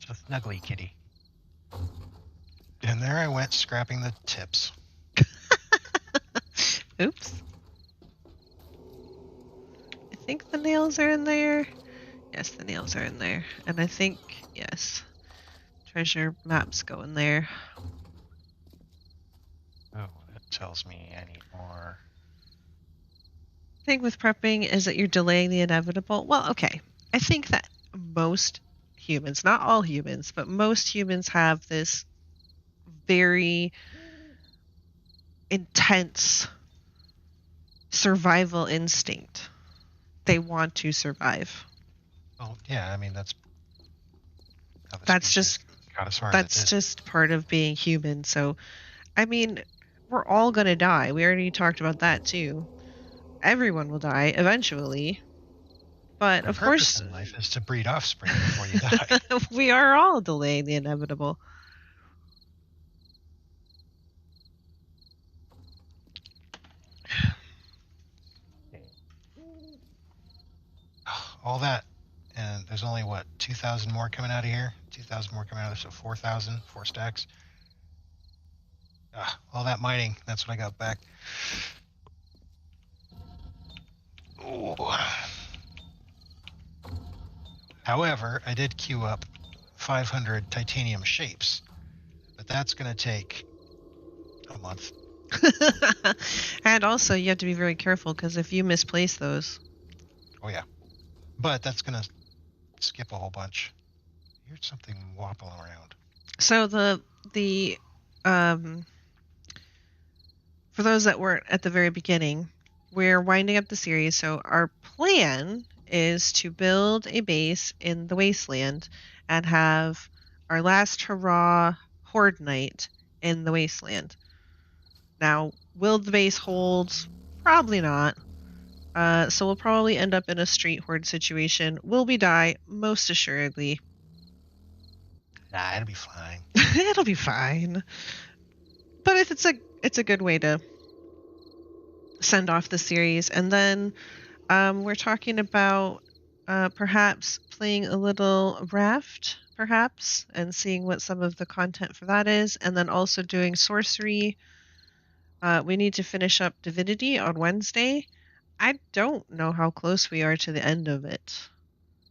Just snuggly kitty. And there I went scrapping the tips. Oops. I think the nails are in there. Yes, the nails are in there. And I think, yes, treasure maps go in there. Oh, that tells me I need more. Thing with prepping is that you're delaying the inevitable. Well, okay. I think that most humans, not all humans, but most humans have this very intense survival instinct. They want to survive. Well, yeah, I mean, that's how the That's species just got as far as it that's did. just part of being human. So, I mean, we're all going to die. We already talked about that too. Everyone will die eventually. But The of purpose course, in life is to breed offspring before you die. we are all delaying the inevitable. All that, and there's only, what, 2,000 more coming out of here? 2,000 more coming out of there, so 4,000, 4 stacks. All that mining, that's what I got back. Ooh. However, I did queue up 500 titanium shapes, but that's going to take a month. And also, you have to be very careful because if you misplace those. Oh, yeah. But that's going to skip a whole bunch. Here's something wobbling around. So for those that weren't at the very beginning, we're winding up the series. So our plan is to build a base in the wasteland and have our last hurrah horde night in the wasteland. Now, will the base hold? Probably not. So we'll probably end up in a street horde situation. Will we die? Most assuredly. Nah, it'll be fine. It'll be fine. But if it's a good way to send off the series. And then we're talking about perhaps playing a little raft, perhaps, and seeing what some of the content for that is. And then also doing sorcery. We need to finish up Divinity on Wednesday. I don't know how close we are to the end of it.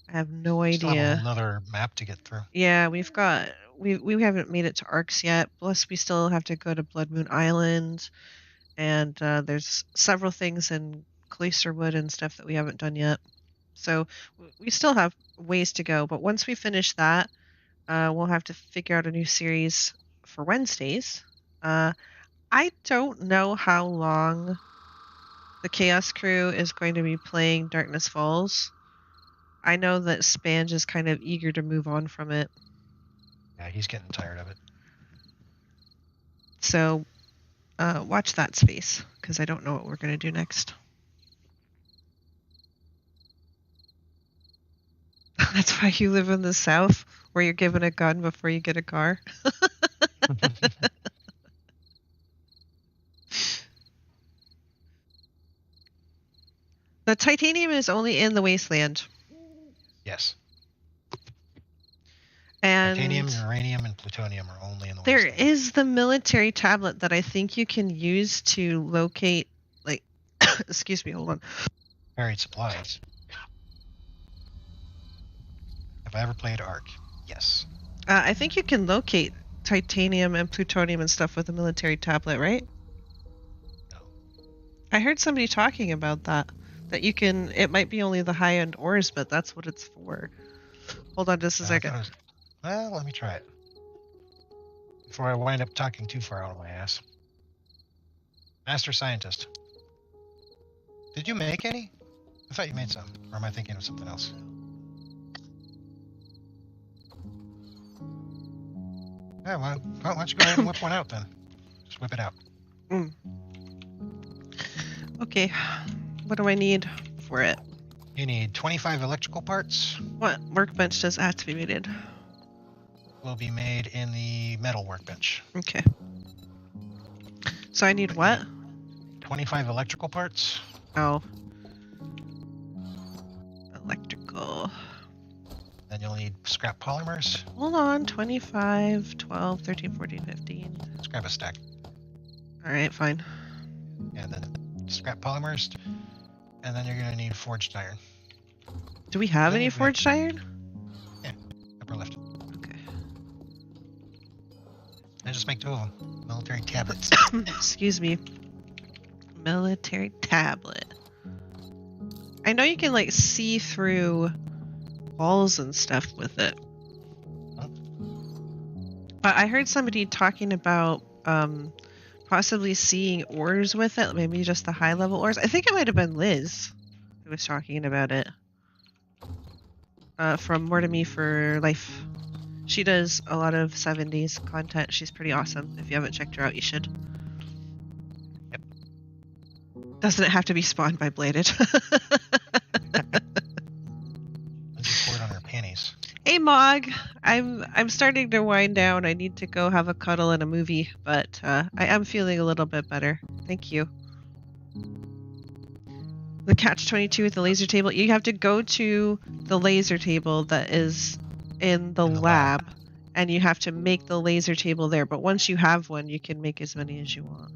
I have no Still have a idea. whole nother map to get through. Yeah, we haven't made it to Arcs yet. Plus, we still have to go to Blood Moon Island, and there's several things in Cloisterwood and stuff that we haven't done yet. So we still have ways to go. But once we finish that, we'll have to figure out a new series for Wednesdays. I don't know how long the Chaos Crew is going to be playing Darkness Falls. I know that Spange is kind of eager to move on from it. Yeah, he's getting tired of it. So watch that space, because I don't know what we're going to do next. That's why you live in the South, where you're given a gun before you get a car. The titanium is only in the wasteland. Yes. And Titanium, uranium, and plutonium are only in the there wasteland. is the military tablet that I think you can use to locate, like, excuse me, hold on. Buried supplies. Have I ever played Ark? Yes. I think you can locate titanium and plutonium and stuff with a military tablet, right? No. I heard somebody talking about that. That you can, it might be only the high-end ores, but that's what it's for. Hold on just a second. Well, let me try it. Before I wind up talking too far out of my ass. Master Scientist. Did you make any? I thought you made some. Or am I thinking of something else? Yeah, well, why don't you go ahead and whip one out then? Just whip it out. Okay, what do I need for it? You need 25 electrical parts. What workbench does that have to be made? Will be made in the metal workbench. Okay. So I need what? 25 electrical parts. Oh. Electrical. Then you'll need scrap polymers. Hold on, 25, 12, 13, 14, 15. Let's grab a stack. Alright, fine. And then scrap polymers. And then you're going to need forged iron. Do we have Then any you've got- forged iron? Upper left. Okay. I just make 2 of them. Military tablets. Excuse me. Military tablet. I know you can like see through walls and stuff with it. Huh? But I heard somebody talking about possibly seeing ores with it, maybe just the high level ores. I think it might have been Liz who was talking about it. From More to Me for Life. She does a lot of 70s content. She's pretty awesome. If you haven't checked her out, you should. Yep. Doesn't it have to be spawned by Bladed? Lindsay poured on her panties. Hey Mog, I'm starting to wind down. I need to go have a cuddle and a movie, but I am feeling a little bit better. Thank you. The catch-22 with the laser table. You have to go to the laser table that is in the lab, and you have to make the laser table there. But once you have one, you can make as many as you want.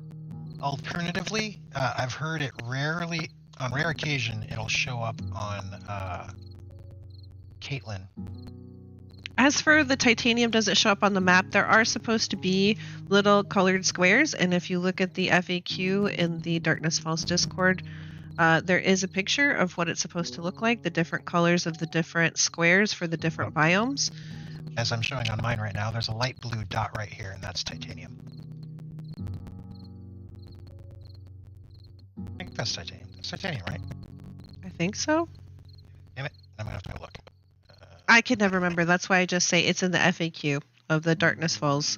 Alternatively, I've heard it rarely, on rare occasion, it'll show up on Caitlin. As for the titanium, does it show up on the map? There are supposed to be little colored squares, and if you look at the FAQ in the Darkness Falls Discord, there is a picture of what it's supposed to look like, the different colors of the different squares for the different biomes. As I'm showing on mine right now, there's a light blue dot right here, and that's titanium. I think that's titanium. It's titanium, right? I think so. Damn it. I'm going to have to go look. I can never remember. That's why I just say it's in the FAQ of the Darkness Falls.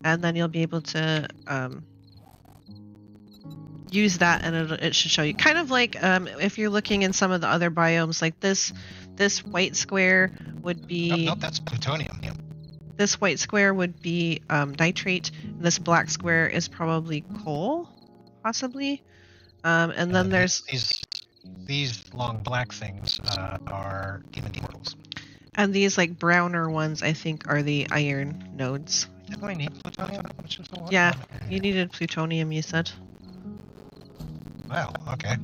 And then you'll be able to use that, and it should show you. Kind of like if you're looking in some of the other biomes, like this white square would be... Nope, that's plutonium. This white square would be nitrate. And this black square is probably coal, possibly. And then there's... These long black things are demon portals. And these like browner ones, I think, are the iron nodes. Do I need plutonium? Which is the one? Yeah, you needed plutonium, you said. Wow, okay.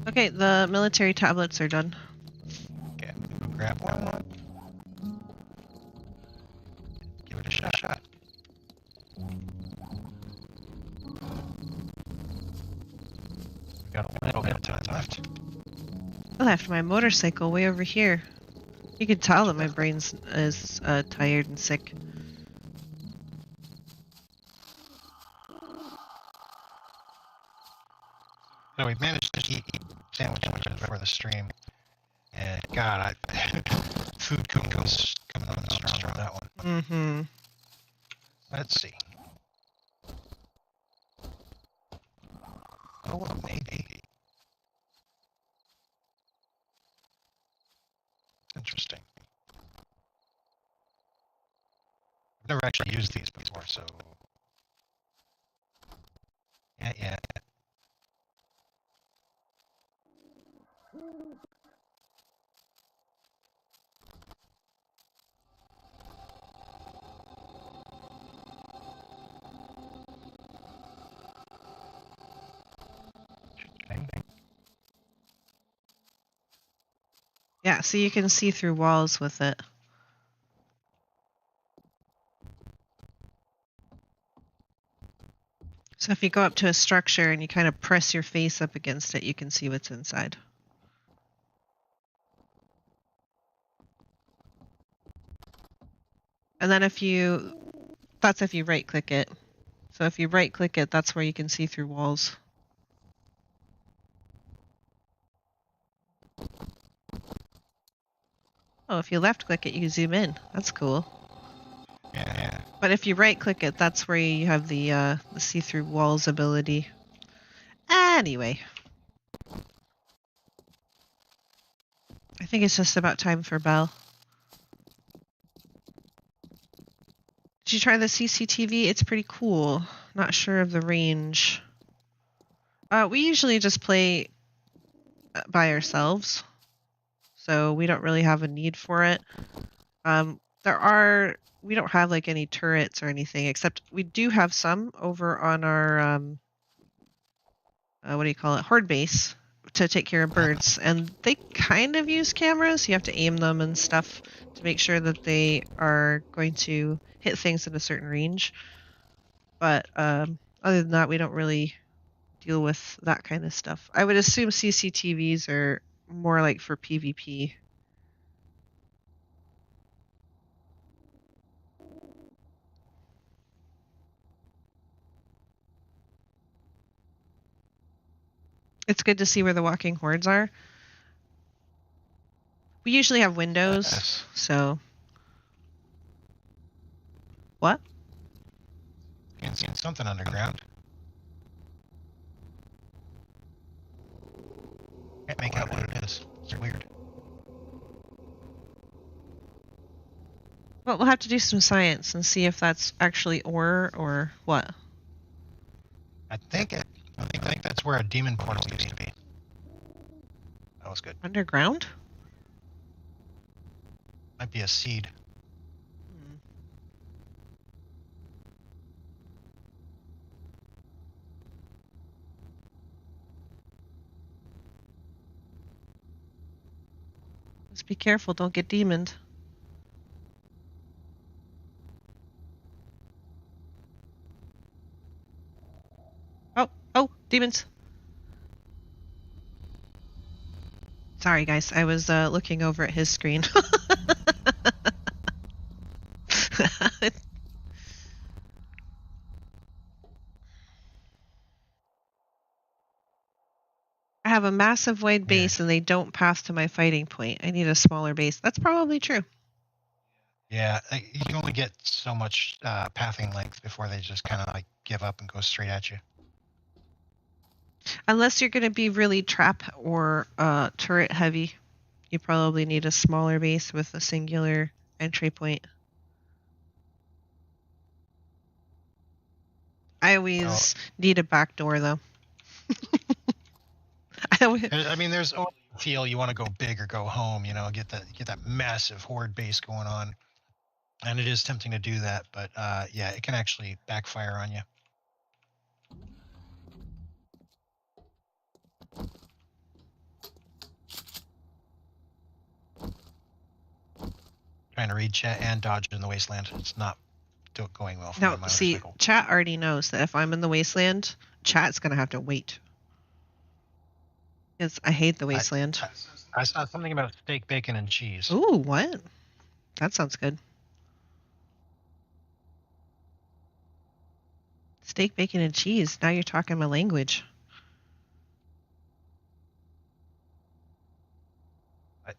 Okay, the military tablets are done. Okay, I'm gonna go grab one. Give it a shot. We got a little bit of time left. I left my motorcycle way over here. You can tell that my brain's is tired and sick. So we managed to eat sandwiches before the stream. And God, food comes coming on strong with that one. Mm-hmm. Let's see. Oh, well, maybe. Interesting. I've never actually used these before, so... Yeah. Yeah, so you can see through walls with it. So if you go up to a structure and you kind of press your face up against it, you can see what's inside. And then that's if you right click it. So if you right click it, that's where you can see through walls. Oh, if you left click it, you can zoom in. That's cool. Yeah. But if you right click it, that's where you have the see-through walls ability. Anyway. I think it's just about time for Belle. Did you try the CCTV? It's pretty cool. Not sure of the range. We usually just play by ourselves, so we don't really have a need for it. We don't have like any turrets or anything, except we do have some over on our what do you call it, horde base to take care of birds, and they kind of use cameras. You have to aim them and stuff to make sure that they are going to hit things in a certain range. But other than that, we don't really deal with that kind of stuff. I would assume CCTVs are more like for PvP. It's good to see where the walking hordes are. We usually have windows, Yes. so... What? Can't see something underground. Can't make out what it is. It's weird. Well, we'll have to do some science and see if that's actually ore or what. I think that's where a demon portal used to be. That was good. Underground? Might be a seed. Just be careful, don't get demoned. Oh, demons. Sorry, guys. I was looking over at his screen. I have a massive wide base and they don't pass to my fighting point. I need a smaller base. That's probably true. Yeah, you can only get so much pathing length before they just kind of like give up and go straight at you. Unless you're going to be really trap or turret heavy, you probably need a smaller base with a singular entry point. I always need a back door, though. I mean, there's always a feel you want to go big or go home, you know, get that massive horde base going on. And it is tempting to do that, but yeah, it can actually backfire on you. Trying to read chat and dodge in the wasteland. It's not going well for no, my motorcycle. See, chat already knows that if I'm in the wasteland, chat's going to have to wait. Because I hate the wasteland. I saw something about steak, bacon, and cheese. Ooh, what? That sounds good. Steak, bacon, and cheese. Now you're talking my language.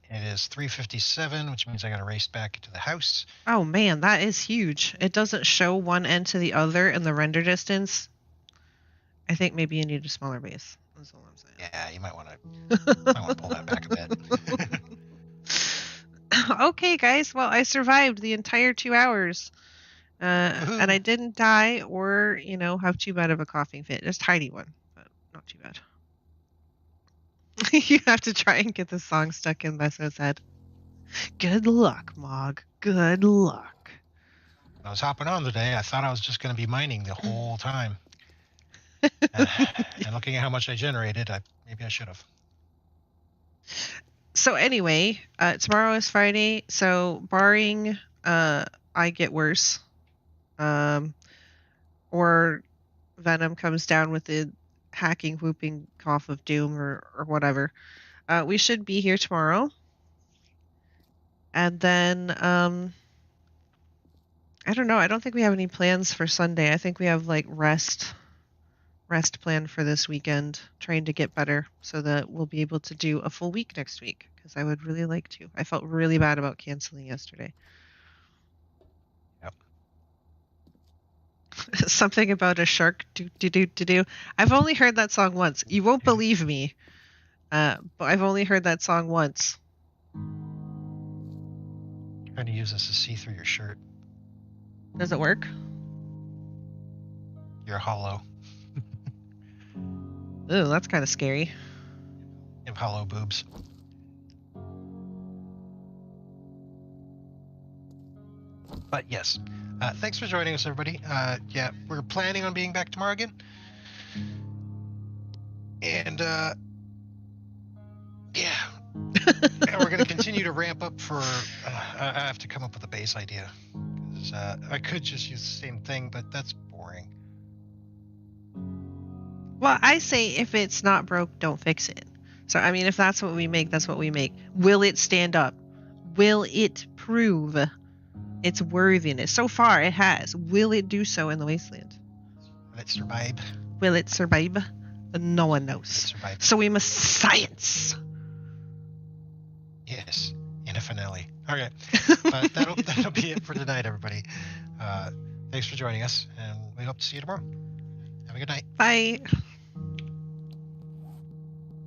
It is 3:57, which means I got to race back to the house. Oh man, that is huge. It doesn't show one end to the other in the render distance. I think maybe you need a smaller base. That's all I'm saying. Yeah, you might want to pull that back a bit. Okay, guys. Well, I survived the entire 2 hours. And I didn't die or, have too bad of a coughing fit. Just tiny one, but not too bad. You have to try and get the song stuck in Besso's head. Good luck, Mog. Good luck. I was hopping on today. I thought I was just going to be mining the whole time. And looking at how much I generated, maybe I should have. So anyway, tomorrow is Friday. So barring I get worse, or Venom comes down with the hacking, whooping cough of doom or whatever, we should be here tomorrow. And then I don't know. I don't think we have any plans for Sunday. I think we have like rest planned for this weekend, trying to get better so that we'll be able to do a full week next week, because I would really like to. I felt really bad about canceling yesterday. Yep. Something about a shark do. I've only heard that song once. You won't believe me, but I've only heard that song once. Trying to use this to see through your shirt. Does it work? You're hollow. Ooh, that's kind of scary. You have hollow boobs. But yes, thanks for joining us, everybody. Yeah, we're planning on being back tomorrow again. And And we're going to continue to ramp up for. I have to come up with a base idea. 'Cause, I could just use the same thing, but that's boring. Well, I say if it's not broke, don't fix it. So, I mean, if that's what we make, that's what we make. Will it stand up? Will it prove its worthiness? So far, it has. Will it do so in the wasteland? Let's survive. Will it survive? No one Let's knows. survive. So we must science. Yes, in a finale. Okay, but that'll be it for tonight, everybody. Thanks for joining us, and we hope to see you tomorrow. Have a good night. Bye.